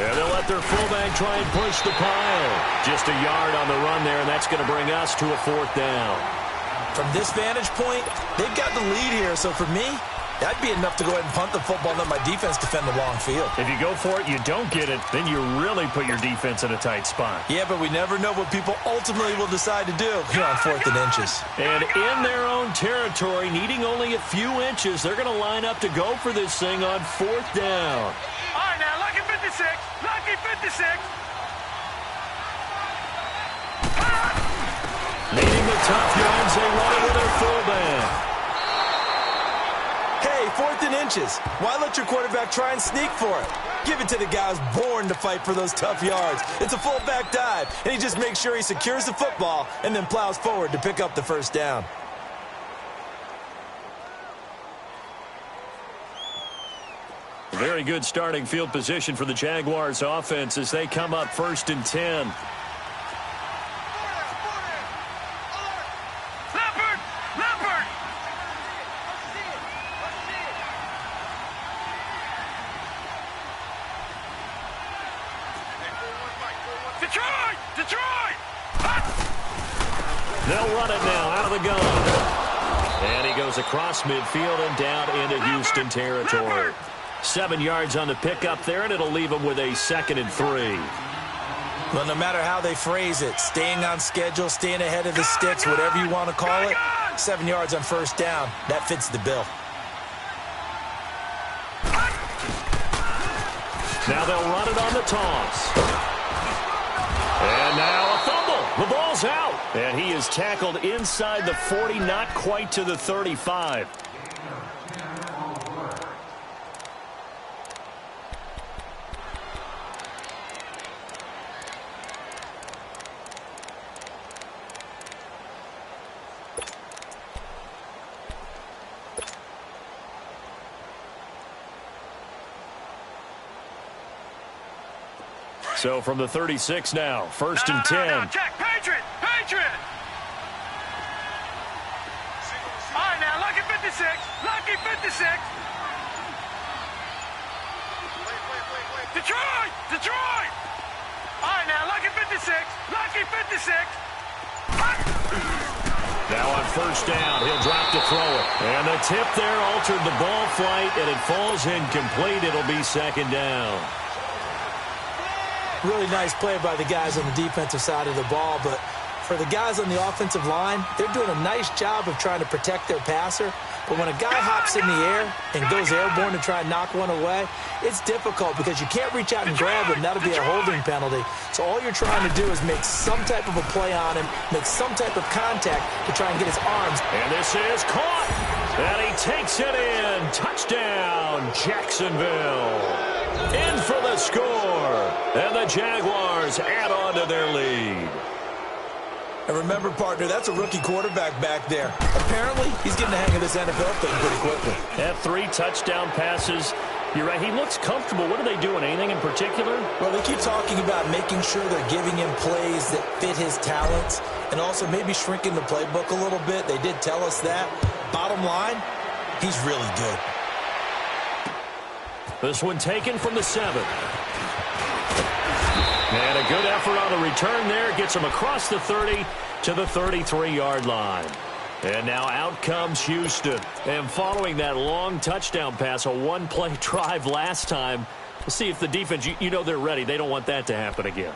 [SPEAKER 2] And they'll let their fullback try and push the pile. Just a yard on the run there, and that's going to bring us to a 4th down.
[SPEAKER 3] From this vantage point, they've got the lead here, so for me, that'd be enough to go ahead and punt the football and let my defense defend the long field.
[SPEAKER 2] If you go for it, you don't get it, then you really put your defense in a tight spot.
[SPEAKER 3] Yeah, but we never know what people ultimately will decide to do here on 4th and inches.
[SPEAKER 2] And in their own territory, needing only a few inches, they're going to line up to go for this thing on 4th down.
[SPEAKER 4] All right, now, lucky 56. Lucky 56.
[SPEAKER 2] Needing the tough yards, they run it with their fullback.
[SPEAKER 3] Hey, 4th and inches. Why let your quarterback try and sneak for it? Give it to the guy who's born to fight for those tough yards. It's a fullback dive, and he just makes sure he secures the football and then plows forward to pick up the 1st down.
[SPEAKER 2] Very good starting field position for the Jaguars offense as they come up 1st and 10. They'll run it now out of the gun. And he goes across midfield and down into Houston territory. 7 yards on the pickup there, and it'll leave them with a 2nd and 3.
[SPEAKER 3] Well, no matter how they phrase it, staying on schedule, staying ahead of the sticks, whatever you want to call it, 7 yards on 1st down, that fits the bill.
[SPEAKER 2] Now they'll run it on the toss. And now a fumble. The ball's out. And he is tackled inside the 40, not quite to the 35. So from the 36 now, 1st and 10.
[SPEAKER 4] No, check. Patriot. All right, now, lucky 56. Lucky 56. Detroit! Detroit! All right, now, lucky 56. Lucky 56.
[SPEAKER 2] Now on first down, he'll drop to throw it. And the tip there altered the ball flight, and it falls incomplete. It'll be second down.
[SPEAKER 3] Really nice play by the guys on the defensive side of the ball, but for the guys on the offensive line, they're doing a nice job of trying to protect their passer. But when a guy hops in the air and goes airborne to try and knock one away, it's difficult because you can't reach out and grab him. That'll be a holding penalty. So all you're trying to do is make some type of a play on him, make some type of contact to try and get his arms.
[SPEAKER 2] And this is caught. And he takes it in. Touchdown, Jacksonville. In for the score. And the Jaguars add on to their lead.
[SPEAKER 3] And remember, partner, that's a rookie quarterback back there. Apparently, he's getting the hang of this NFL thing pretty quickly.
[SPEAKER 2] Had 3 touchdown passes. You're right, he looks comfortable. What are they doing? Anything in particular?
[SPEAKER 3] Well, they keep talking about making sure they're giving him plays that fit his talents and also maybe shrinking the playbook a little bit. They did tell us that. Bottom line, he's really good.
[SPEAKER 2] This one taken from the 7. And a good effort on the return there. Gets him across the 30 to the 33-yard line. And now out comes Houston. And following that long touchdown pass, a one-play drive last time, let's see if the defense, you know they're ready. They don't want that to happen again.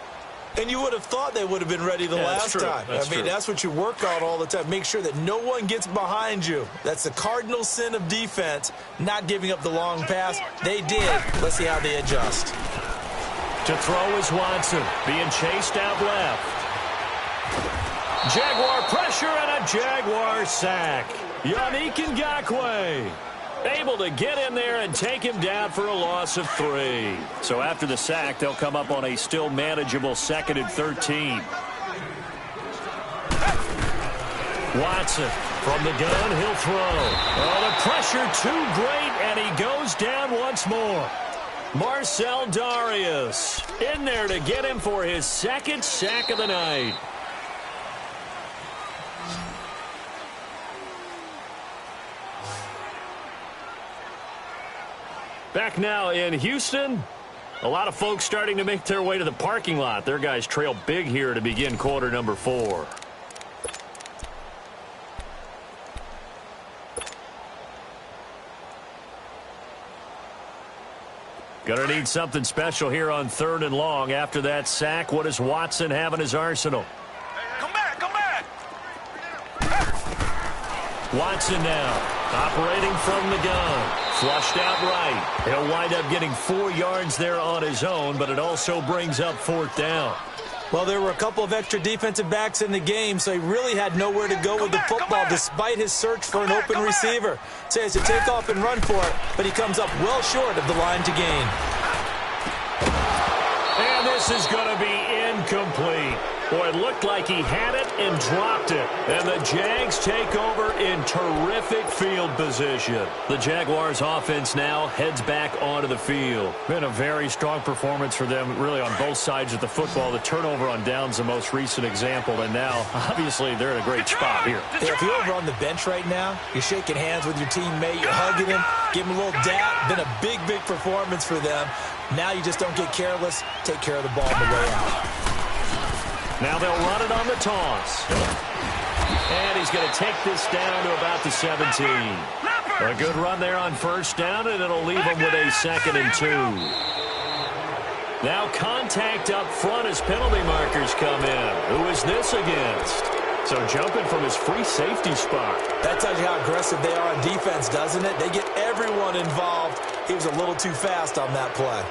[SPEAKER 3] And you would have thought they would have been ready the last time. That's what you work on all the time. Make sure that no one gets behind you. That's the cardinal sin of defense, not giving up the long pass. They did. Let's see how they adjust.
[SPEAKER 2] To throw is Watson, being chased out left. Jaguar pressure and a Jaguar sack. Yannick Ngakoue able to get in there and take him down for a loss of 3. So after the sack, they'll come up on a still manageable 2nd and 13. Watson from the gun, he'll throw. Oh, the pressure too great, and he goes down once more. Marcel Darius in there to get him for his 2nd sack of the night. Back now in Houston. A lot of folks starting to make their way to the parking lot. Their guys trail big here to begin quarter number 4. Gonna need something special here on 3rd and long. After that sack, what does Watson have in his arsenal?
[SPEAKER 4] Come back, come back.
[SPEAKER 2] Watson now, operating from the gun. Flushed out right. He'll wind up getting 4 yards there on his own, but it also brings up 4th down.
[SPEAKER 3] Well, there were a couple of extra defensive backs in the game, so he really had nowhere to go with the football despite his search for an open receiver. So he has to take off and run for it, but he comes up well short of the line to gain.
[SPEAKER 2] And this is going to be incomplete. Boy, it looked like he had it and dropped it. And the Jags take over in terrific field position. The Jaguars offense now heads back onto the field. Been a very strong performance for them, really, on both sides of the football. The turnover on downs the most recent example. And now, obviously, they're in a great spot here.
[SPEAKER 3] Yeah, if you're over on the bench right now, you're shaking hands with your teammate, you're hugging him, giving him a little dap. Been a big, big performance for them. Now you just don't get careless. Take care of the ball on the way out.
[SPEAKER 2] Now they'll run it on the toss. And he's going to take this down to about the 17. A good run there on first down, and it'll leave him with a 2nd and 2. Now contact up front as penalty markers come in. Who is this against? So jumping from his free safety spot.
[SPEAKER 3] That tells you how aggressive they are on defense, doesn't it? They get everyone involved. He was a little too fast on that play.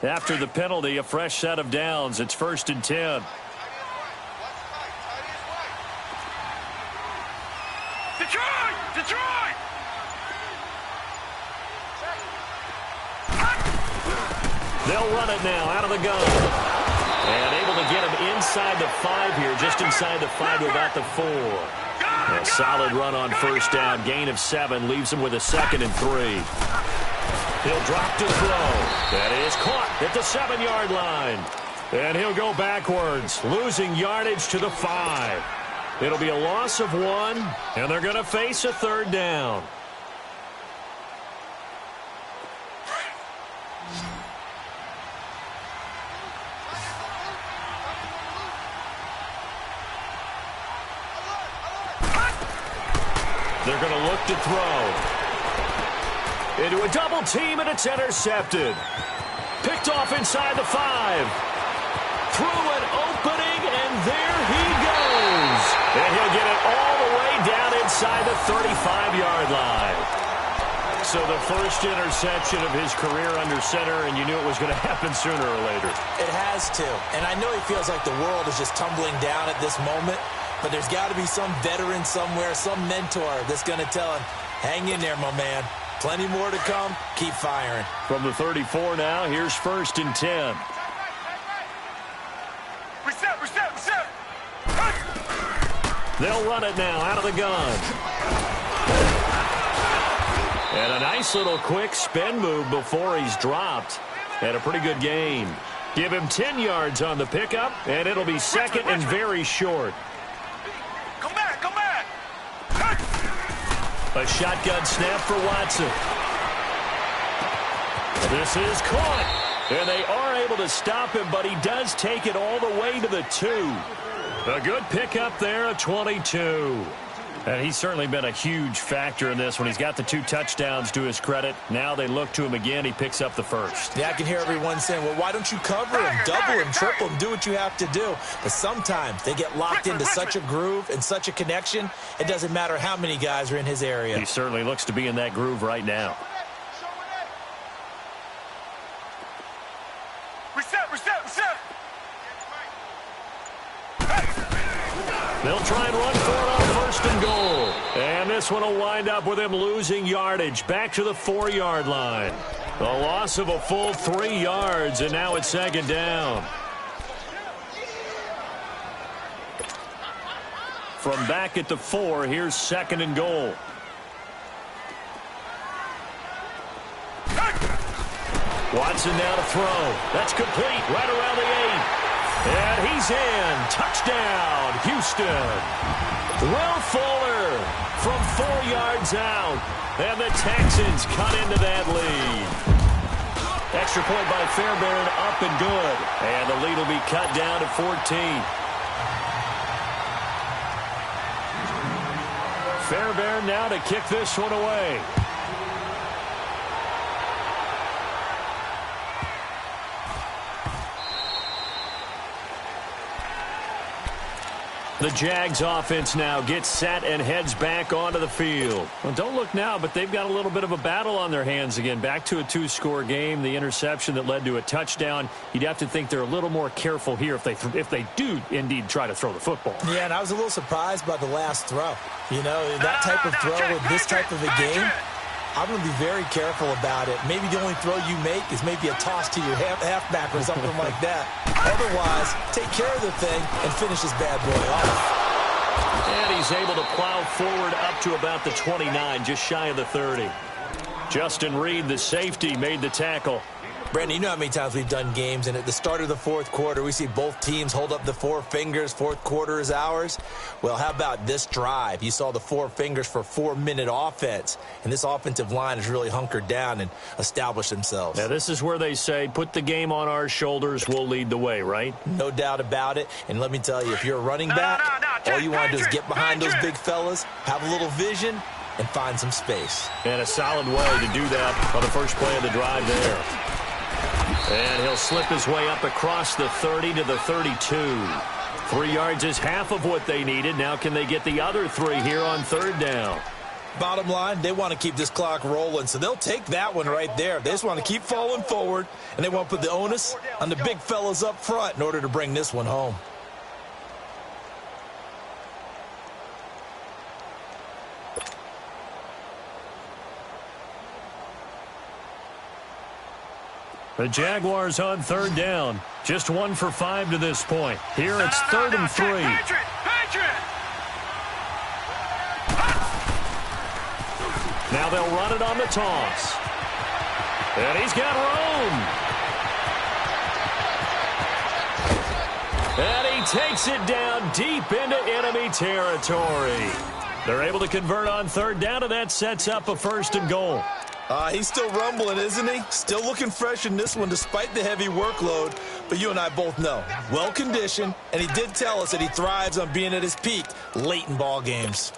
[SPEAKER 2] After the penalty, a fresh set of downs. It's 1st and 10.
[SPEAKER 4] Detroit! Detroit!
[SPEAKER 2] They'll run it now out of the gun. And able to get him inside the 5 here, just inside the 5 to about the 4. A solid run on first down. Gain of 7 leaves him with a 2nd and 3. He'll drop to throw. That is caught at the 7-yard line. And he'll go backwards, losing yardage to the 5. It'll be a loss of 1, and they're going to face a 3rd down. They're going to look to throw. Into a double team, and it's intercepted. Picked off inside the 5. Through an opening, and there he goes. And he'll get it all the way down inside the 35-yard line. So the first interception of his career under center, and you knew it was going to happen sooner or later.
[SPEAKER 3] It has to. And I know he feels like the world is just tumbling down at this moment, but there's got to be some veteran somewhere, some mentor that's going to tell him, hang in there, my man. Plenty more to come. Keep firing.
[SPEAKER 2] From the 34 now, here's 1st and 10.
[SPEAKER 4] Reset.
[SPEAKER 2] They'll run it now out of the gun. And a nice little quick spin move before he's dropped. And a pretty good gain. Give him 10 yards on the pickup, and it'll be 2nd and very short.
[SPEAKER 4] Come back.
[SPEAKER 2] A shotgun snap for Watson. This is caught. And they are able to stop him, but he does take it all the way to the 2. A good pickup there, a 22. And he's certainly been a huge factor in this when he's got the 2 touchdowns to his credit. Now they look to him again. He picks up the 1st.
[SPEAKER 3] Yeah, I can hear everyone saying, well, why don't you cover him, double him, triple him, do what you have to do. But sometimes they get locked into such a groove and such a connection, it doesn't matter how many guys are in his area.
[SPEAKER 2] He certainly looks to be in that groove right now.
[SPEAKER 4] Reset.
[SPEAKER 2] They'll try and run for it on 1st and goal. And this one will wind up with him losing yardage back to the 4-yard line. A loss of a full 3 yards, and now it's 2nd down. From back at the 4, here's 2nd and goal. Watson now to throw. That's complete right around the 8. And he's in. Touchdown, Houston. Will Fuller from 4 yards out. And the Texans cut into that lead. Extra point by Fairbairn, up and good. And the lead will be cut down to 14. Fairbairn now to kick this one away. The Jags offense now gets set and heads back onto the field. Well, don't look now, but they've got a little bit of a battle on their hands again. Back to a 2-score game. The interception that led to a touchdown. You'd have to think they're a little more careful here if they do indeed try to throw the football.
[SPEAKER 3] Yeah, and I was a little surprised by the last throw. You know, that type of throw with this type of a game, I'm going to be very careful about it. Maybe the only throw you make is maybe a toss to your halfback or something like that. Otherwise, take care of the thing and finish this bad boy off.
[SPEAKER 2] And he's able to plow forward up to about the 29, just shy of the 30. Justin Reed, the safety, made the tackle.
[SPEAKER 3] Brandon, you know how many times we've done games, and at the start of the 4th quarter, we see both teams hold up the 4 fingers, 4th quarter is ours. Well, how about this drive? You saw the 4 fingers for 4-minute offense, and this offensive line has really hunkered down and established themselves.
[SPEAKER 2] Now, this is where they say, put the game on our shoulders, we'll lead the way, right?
[SPEAKER 3] No doubt about it, and let me tell you, if you're a running back, all you want to do is get behind those big fellas, have a little vision, and find some space.
[SPEAKER 2] And a solid way to do that on the first play of the drive there. And he'll slip his way up across the 30 to the 32. 3 yards is half of what they needed. Now can they get the other 3 here on 3rd down?
[SPEAKER 3] Bottom line, they want to keep this clock rolling, so they'll take that one right there. They just want to keep falling forward, and they want to put the onus on the big fellas up front in order to bring this one home.
[SPEAKER 2] The Jaguars on third down. Just 1 for 5 to this point. Here it's 3rd and 3. Now they'll run it on the toss. And he's got room. And he takes it down deep into enemy territory. They're able to convert on third down, and that sets up a 1st and goal.
[SPEAKER 3] He's still rumbling, isn't he? Still looking fresh in this one despite the heavy workload. But you and I both know, well-conditioned, and he did tell us that he thrives on being at his peak late in ball games.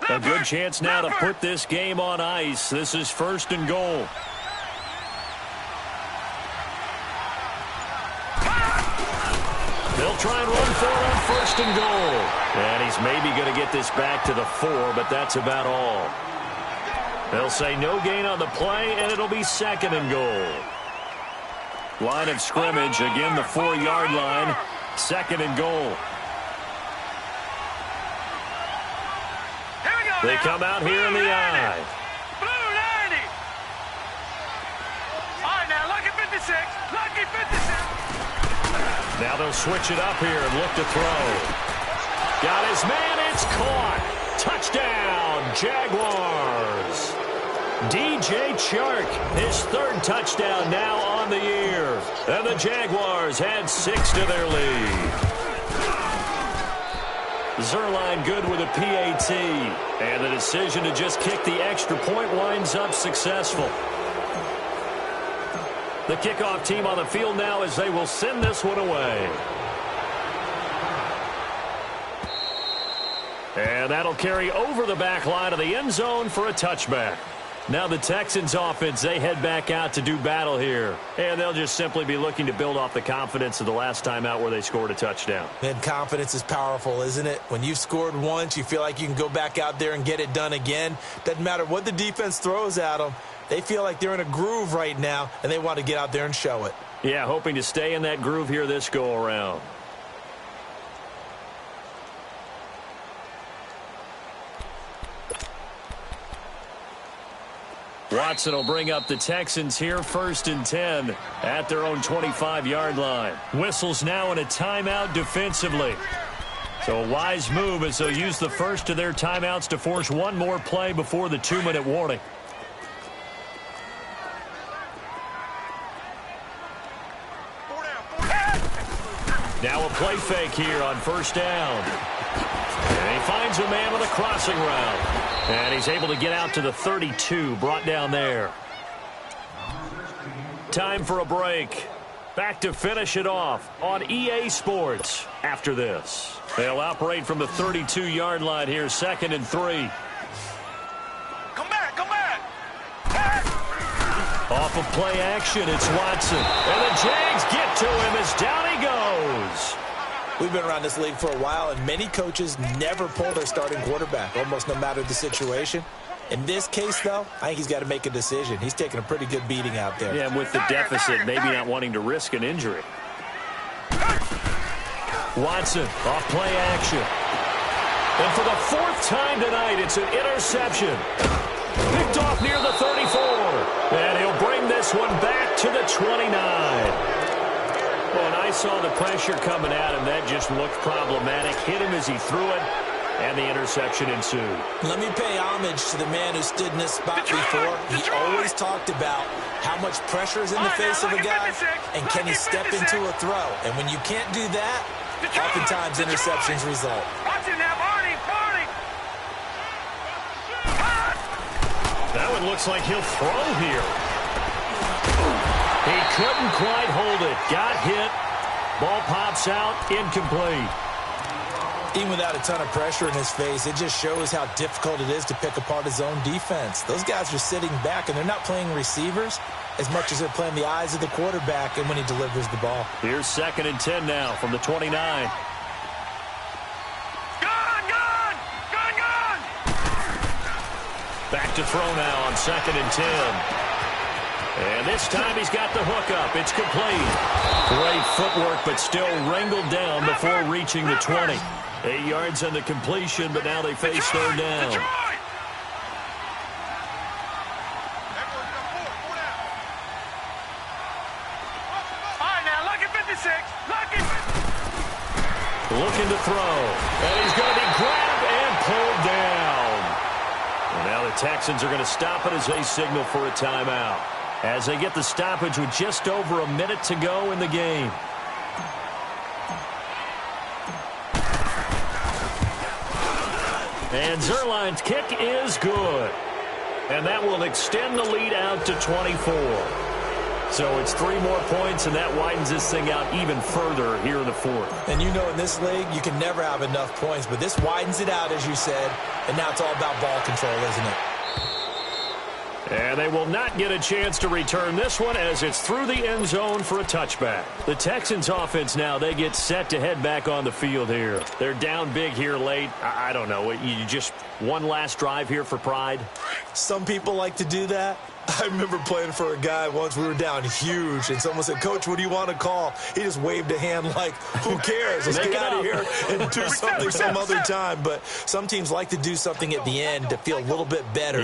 [SPEAKER 2] A good chance now to put this game on ice. This is 1st and goal. They'll try and run for it on 1st and goal. And he's maybe going to get this back to the 4, but that's about all. They'll say no gain on the play, and it'll be 2nd and goal. Line of scrimmage, again the 4-yard line, 2nd and goal. They come out here in the I.
[SPEAKER 4] Blue 90. All right, now, lucky 56. Lucky 56.
[SPEAKER 2] Now they'll switch it up here and look to throw. Got his man. It's caught. Touchdown, Jaguars. DJ Chark, his 3rd touchdown now on the year. And the Jaguars add 6 to their lead. Zerline good with a PAT. And the decision to just kick the extra point winds up successful. The kickoff team on the field now as they will send this one away. And that'll carry over the back line of the end zone for a touchback. Now the Texans offense, they head back out to do battle here. And they'll just simply be looking to build off the confidence of the last time out where they scored a touchdown.
[SPEAKER 3] And confidence is powerful, isn't it? When you've scored once, you feel like you can go back out there and get it done again. Doesn't matter what the defense throws at them. They feel like they're in a groove right now, and they want to get out there and show it.
[SPEAKER 2] Yeah, hoping to stay in that groove here this go-around. Watson will bring up the Texans here, 1st and 10 at their own 25-yard line. Whistles now in a timeout defensively. So a wise move as they'll use the first of their timeouts to force one more play before the 2-minute warning. Now a play fake here on 1st down. And he finds a man with a crossing route. And he's able to get out to the 32, brought down there. Time for a break. Back to finish it off on EA Sports after this. They'll operate from the 32-yard line here, 2nd and 3.
[SPEAKER 4] Come back, come back.
[SPEAKER 2] Off of play action, it's Watson. And the Jags get to him as down he goes.
[SPEAKER 3] We've been around this league for a while, and many coaches never pull their starting quarterback, almost no matter the situation. In this case, though, I think he's got to make a decision. He's taking a pretty good beating out there.
[SPEAKER 2] Yeah, and with the deficit, maybe not wanting to risk an injury. Watson, off play action. And for the 4th time tonight, it's an interception. Picked off near the 34. And he'll bring this one back to the 29. Well, and I saw the pressure coming at him. That just looked problematic. Hit him as he threw it, and the interception ensued.
[SPEAKER 3] Let me pay homage to the man who stood in this spot before. He always talked about how much pressure is in the face of a guy, and can he step into a throw. And when you can't do that, oftentimes interceptions result.
[SPEAKER 4] Watch it now, Barney, Barney.
[SPEAKER 2] That one looks like he'll throw here. He couldn't quite hold it. Got hit. Ball pops out. Incomplete.
[SPEAKER 3] Even without a ton of pressure in his face, it just shows how difficult it is to pick apart his own defense. Those guys are sitting back, and they're not playing receivers as much as they're playing the eyes of the quarterback and when he delivers the ball.
[SPEAKER 2] Here's 2nd and 10 now from the 29.
[SPEAKER 4] Gone, gone, gone, gone.
[SPEAKER 2] Back to throw now on 2nd and 10. And this time he's got the hook up. It's complete. Great footwork, but still wrangled down before reaching the 20. 8 yards on the completion, but now they face third down. Looking to throw. And he's going to be grabbed and pulled down. And now the Texans are going to stop it as they signal for a timeout, as they get the stoppage with just over a minute to go in the game. And Zuerlein's kick is good. And that will extend the lead out to 24. So it's 3 more points, and that widens this thing out even further here in the fourth.
[SPEAKER 3] And you know, in this league, you can never have enough points, but this widens it out, as you said, and now it's all about ball control, isn't it?
[SPEAKER 2] And they will not get a chance to return this one as it's through the end zone for a touchback. The Texans offense now, they get set to head back on the field here. They're down big here late. I don't know. You just one last drive here for pride?
[SPEAKER 3] Some people like to do that. I remember playing for a guy once. We were down huge, and someone said, "Coach, what do you want to call?" He just waved a hand like, who cares? Let's get out of here and do something some other time. But some teams like to do something at the end to feel a little bit better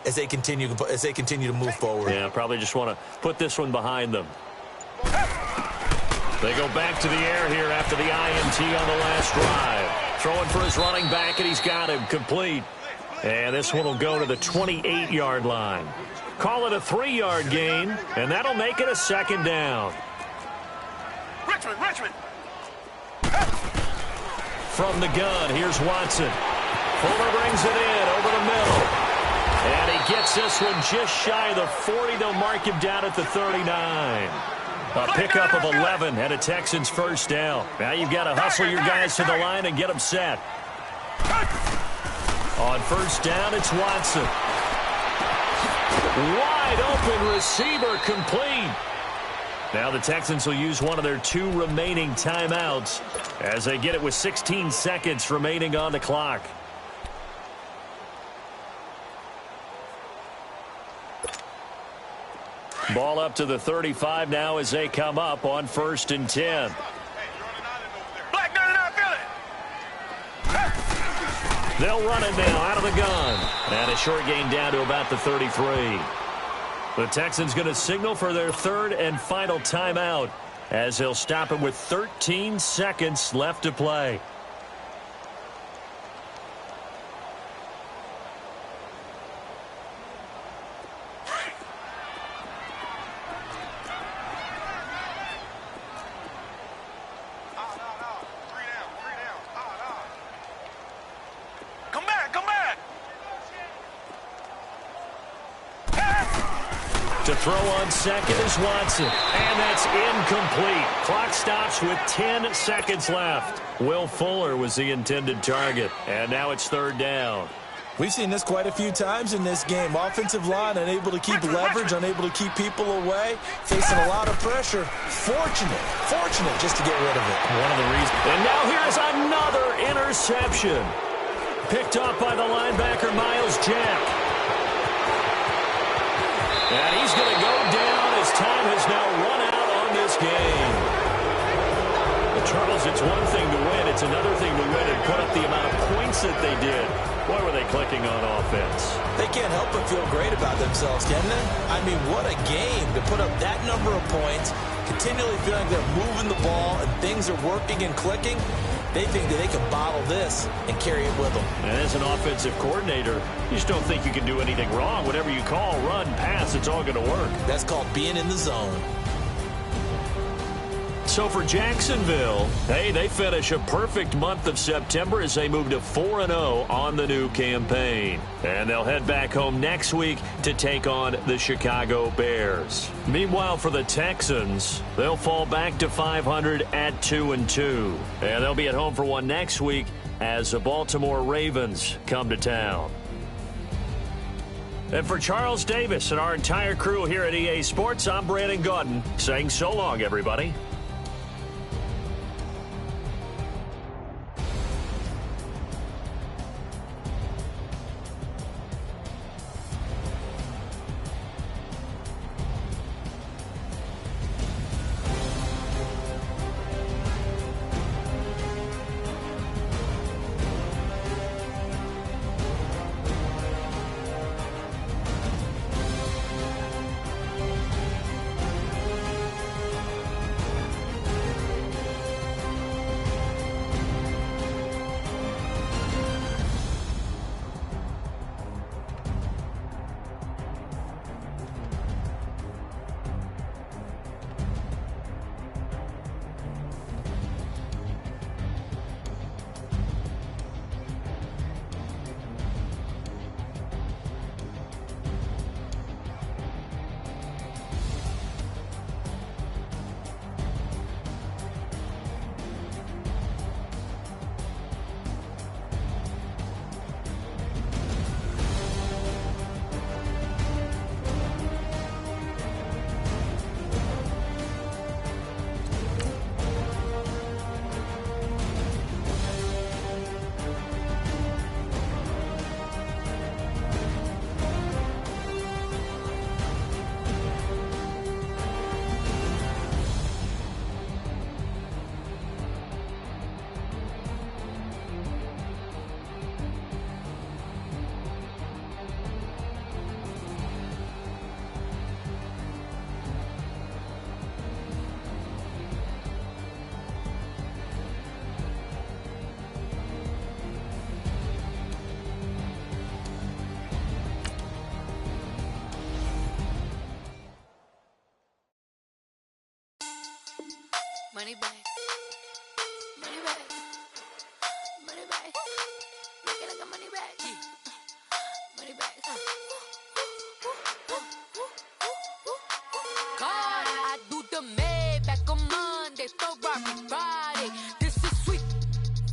[SPEAKER 3] as they continue to move forward.
[SPEAKER 2] Yeah, probably just want to put this one behind them. They go back to the air here after the INT on the last drive. Throwing for his running back, and he's got him complete. And this one will go to the 28-yard line. Call it a 3-yard gain, and that'll make it a second down.
[SPEAKER 4] Richmond.
[SPEAKER 2] From the gun, here's Watson. Fuller brings it in over the middle. And he gets this one just shy of the 40. They'll mark him down at the 39. A pickup of 11 and a Texans first down. Now you've got to hustle your guys to the line and get them set. On first down, it's Watson. Wide open receiver complete. Now the Texans will use one of their 2 remaining timeouts as they get it with 16 seconds remaining on the clock. Ball up to the 35 now as they come up on first and 10.
[SPEAKER 4] Black 99, feel it.
[SPEAKER 2] They'll run it now out of the gun. And a short gain down to about the 33. The Texans going to signal for their 3rd and final timeout as they'll stop it with 13 seconds left to play. To throw on second is Watson. And that's incomplete. Clock stops with 10 seconds left. Will Fuller was the intended target. And now it's 3rd down.
[SPEAKER 3] We've seen this quite a few times in this game. Offensive line unable to keep leverage, unable to keep people away, facing a lot of pressure. Fortunate just to get rid of it.
[SPEAKER 2] One of the reasons. And now here's another interception. Picked up by the linebacker, Miles Jack. And he's going to go down as time has now run out on this game. But Charles, it's one thing to win. It's another thing to win and put up the amount of points that they did. Boy, were they clicking on offense.
[SPEAKER 3] They can't help but feel great about themselves, can they? I mean, what a game to put up that number of points, continually feeling they're moving the ball and things are working and clicking. They think that they can bottle this and carry it with them.
[SPEAKER 2] And as an offensive coordinator, you just don't think you can do anything wrong. Whatever you call, run, pass, it's all going to work.
[SPEAKER 3] That's called being in the zone.
[SPEAKER 2] So for Jacksonville, hey, they finish a perfect month of September as they move to 4-0 on the new campaign. And they'll head back home next week to take on the Chicago Bears. Meanwhile, for the Texans, they'll fall back to 500 at 2-2. And they'll be at home for one next week as the Baltimore Ravens come to town. And for Charles Davis and our entire crew here at EA Sports, I'm Brandon Gaudin saying so long, everybody.
[SPEAKER 5] Money back. Money back. Money back. Make it like a money back. Money back. God, I do the Maybach on Monday, Ferrari Friday. This is sweet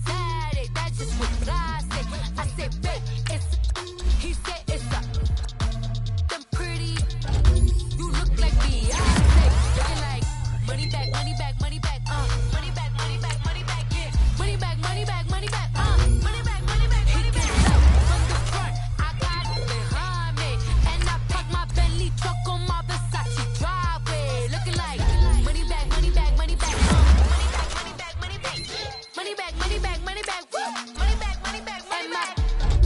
[SPEAKER 5] Saturday, that's just what I say. I say, babe, it's he said it's a them pretty. You look like Beyonce, looking like money back, money back, money back, money back, money back, money back, yeah, money back, money back, money back, money back, money back, money back. From the front, I got it behind me, and I park my Bentley truck on my Versace driveway, looking like money back, money back, money back, money back, money back, money back, money back, money back, money back, money back, money back, money back.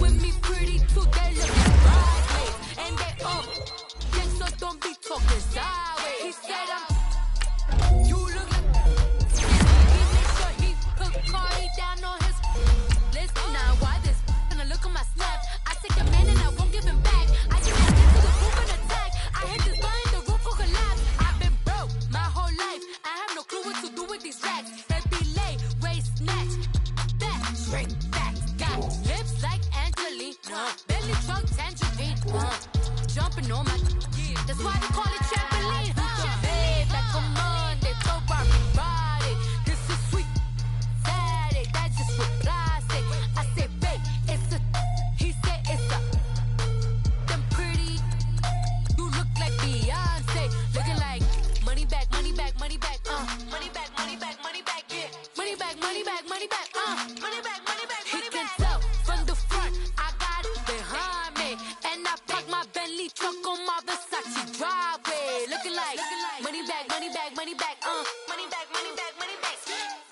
[SPEAKER 5] With me pretty too, they look like bridesmaids, and they gang, so don't be talking sideways. He said you look like he made sure he put Cardi down on his list. Now why this gonna look at my snap? I take a man and I won't give him back. I just get to the roof and attack. I hit this behind the roof will collapse. I've been broke my whole life. I have no clue what to do with these racks. They be late, waist snatch, back, straight back. Got lips like Angelina, belly truck tangerine, jumping on my. That's why they call it trampoline. Babe, back on Monday, Ferrari Friday. This is sweet Saturday, that's just what I say. I say, babe, it's a. He said it's a. Them pretty. You look like Beyonce, looking like money back, money back, money back, money back, money back, money back, yeah, money back, money back, money back, money back, money back. He can tell from the front, I got it behind me, and I park my Bentley truck on my Versace driveway, looking like money back, money back, money back, money back, money back, money back,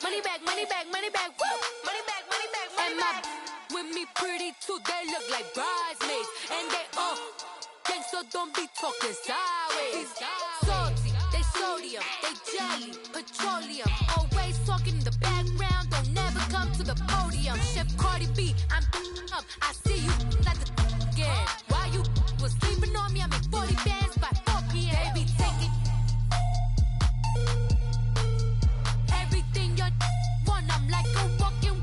[SPEAKER 5] money back, money back, money back, money back, money back, money back. With me pretty too, they look like bridesmaids, and they gang, so don't be talking sideways. Salty, they sodium, they jelly, petroleum. Always talking in the background, don't never come to the podium. Chef Cardi B, I'm up. I see you like the again. Why you was sleeping on me? I make 40 bands by 4 p.m. They be taking everything you want. I'm like a walking.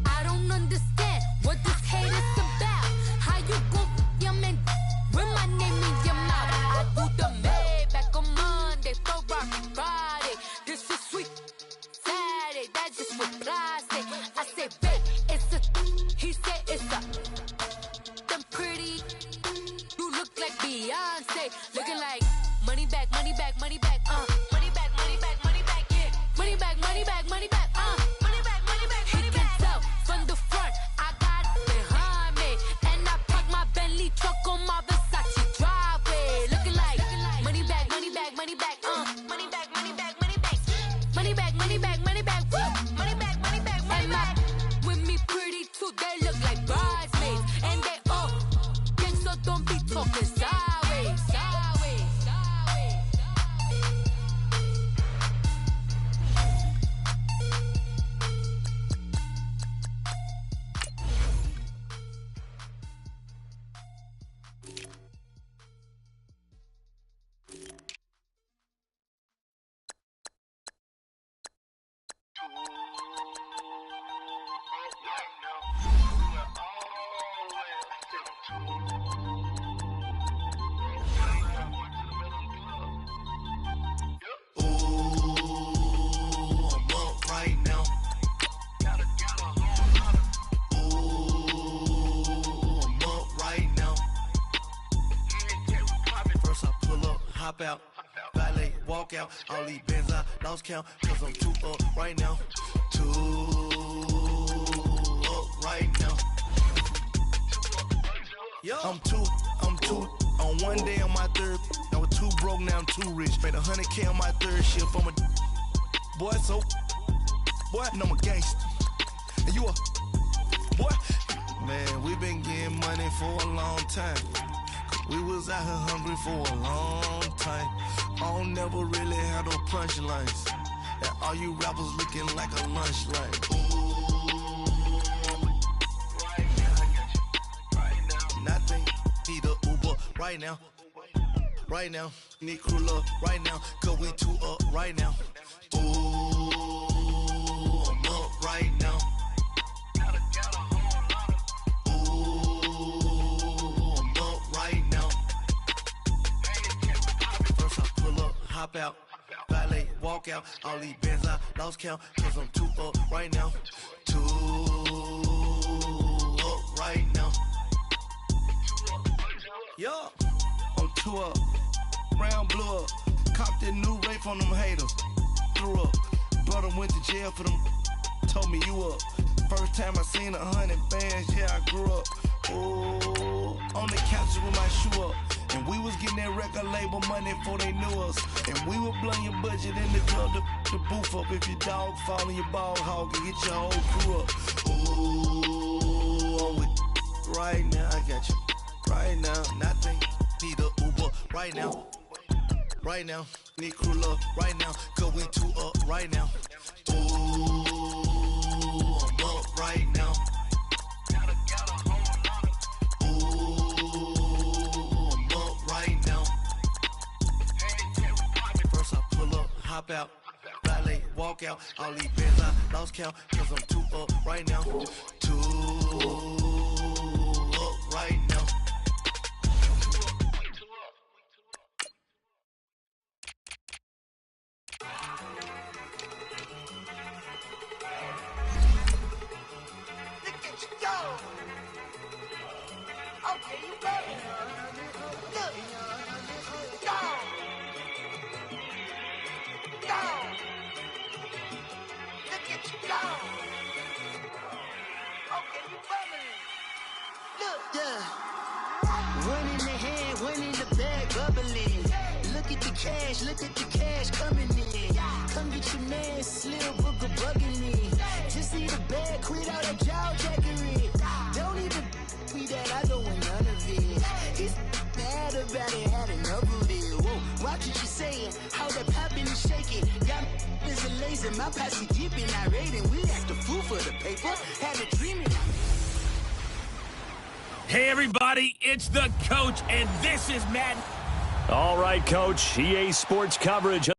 [SPEAKER 5] I don't understand what this hate is about. How you go your man with my name in your mouth? I do the Maybach on Monday, Ferrari Friday. This is sweet Saturday, that's just what I say. I say, babe, it's a. He said it's a. Them pretty. You look like Beyonce, looking like money back, money back, money back, money back, money back, money back, yeah, money back, money back, money back, money back, money back, money back. He can tell from the front, I got it behind me, and I park my Bentley truck on my Versace driveway, looking like money back, money back, money back, money back, money back, money back, money back, money back, money back, money back, money back, money back. With me pretty too, they look like bridesmaids, and they gang, so don't be talking sideways, sideways, sideways.
[SPEAKER 6] Hop out, valet, walk out. All these bands I lost count, cause I'm too up right now. Too up right now. I'm two, on one day on my third. I was too broke, now I'm too rich. Made 100K on my third shift. I'm a boy, so boy, and I'm a gangster. And you a boy. Man, we been getting money for a long time. We was out here hungry for a long time. I don't never really have no punchlines. And all you rappers looking like a lunch line. Nothing, need a Uber right now. Right now, need crew love right now. Cause we too up right now. Ooh. hop out, valet, walk out. All these bands I lost count, cause I'm 2 up right now. 2 up right now. Yeah, I'm 2 up, round blew up. Copped that new rape on them haters. Threw up, brother went to jail for them. Told me you up. First time I seen 100 bands, yeah, I grew up. Ooh, on the couch with my shoe up. And we was getting that record label money before they knew us. And we were blowing your budget in the club to boof up. If your dog fall in your ball hog and get your whole crew up. Ooh, I'm with right now, I got you. Right now, nothing. Need a Uber right now. Right now, need crew love right now. Cause we 2 up right now. Ooh, I'm up right now. Hop out, valet, walk out. All these bands I lost count, cause I'm 2 up right now. 2 up right now. Look at you go. Okay, you ready? Look. Go. Go! Look at you go! Okay, you bubbling. Look, yeah. One in the hand, one in the bag, bubbling. Look at the cash coming in. Come get your man, Slim Booker bugging me. Just need a bag, quit all that jaw jackery. Don't even me that I don't want none of it. He's mad about it, had enough of it. Whoa, watch what you saying, how that poppin' and shaking. Got is a laser, my posse deep and irate, and we act a fool for the paper. Had a dreaming.
[SPEAKER 7] Hey everybody, it's the coach, and this is Matt.
[SPEAKER 2] All right, Coach. EA Sports coverage.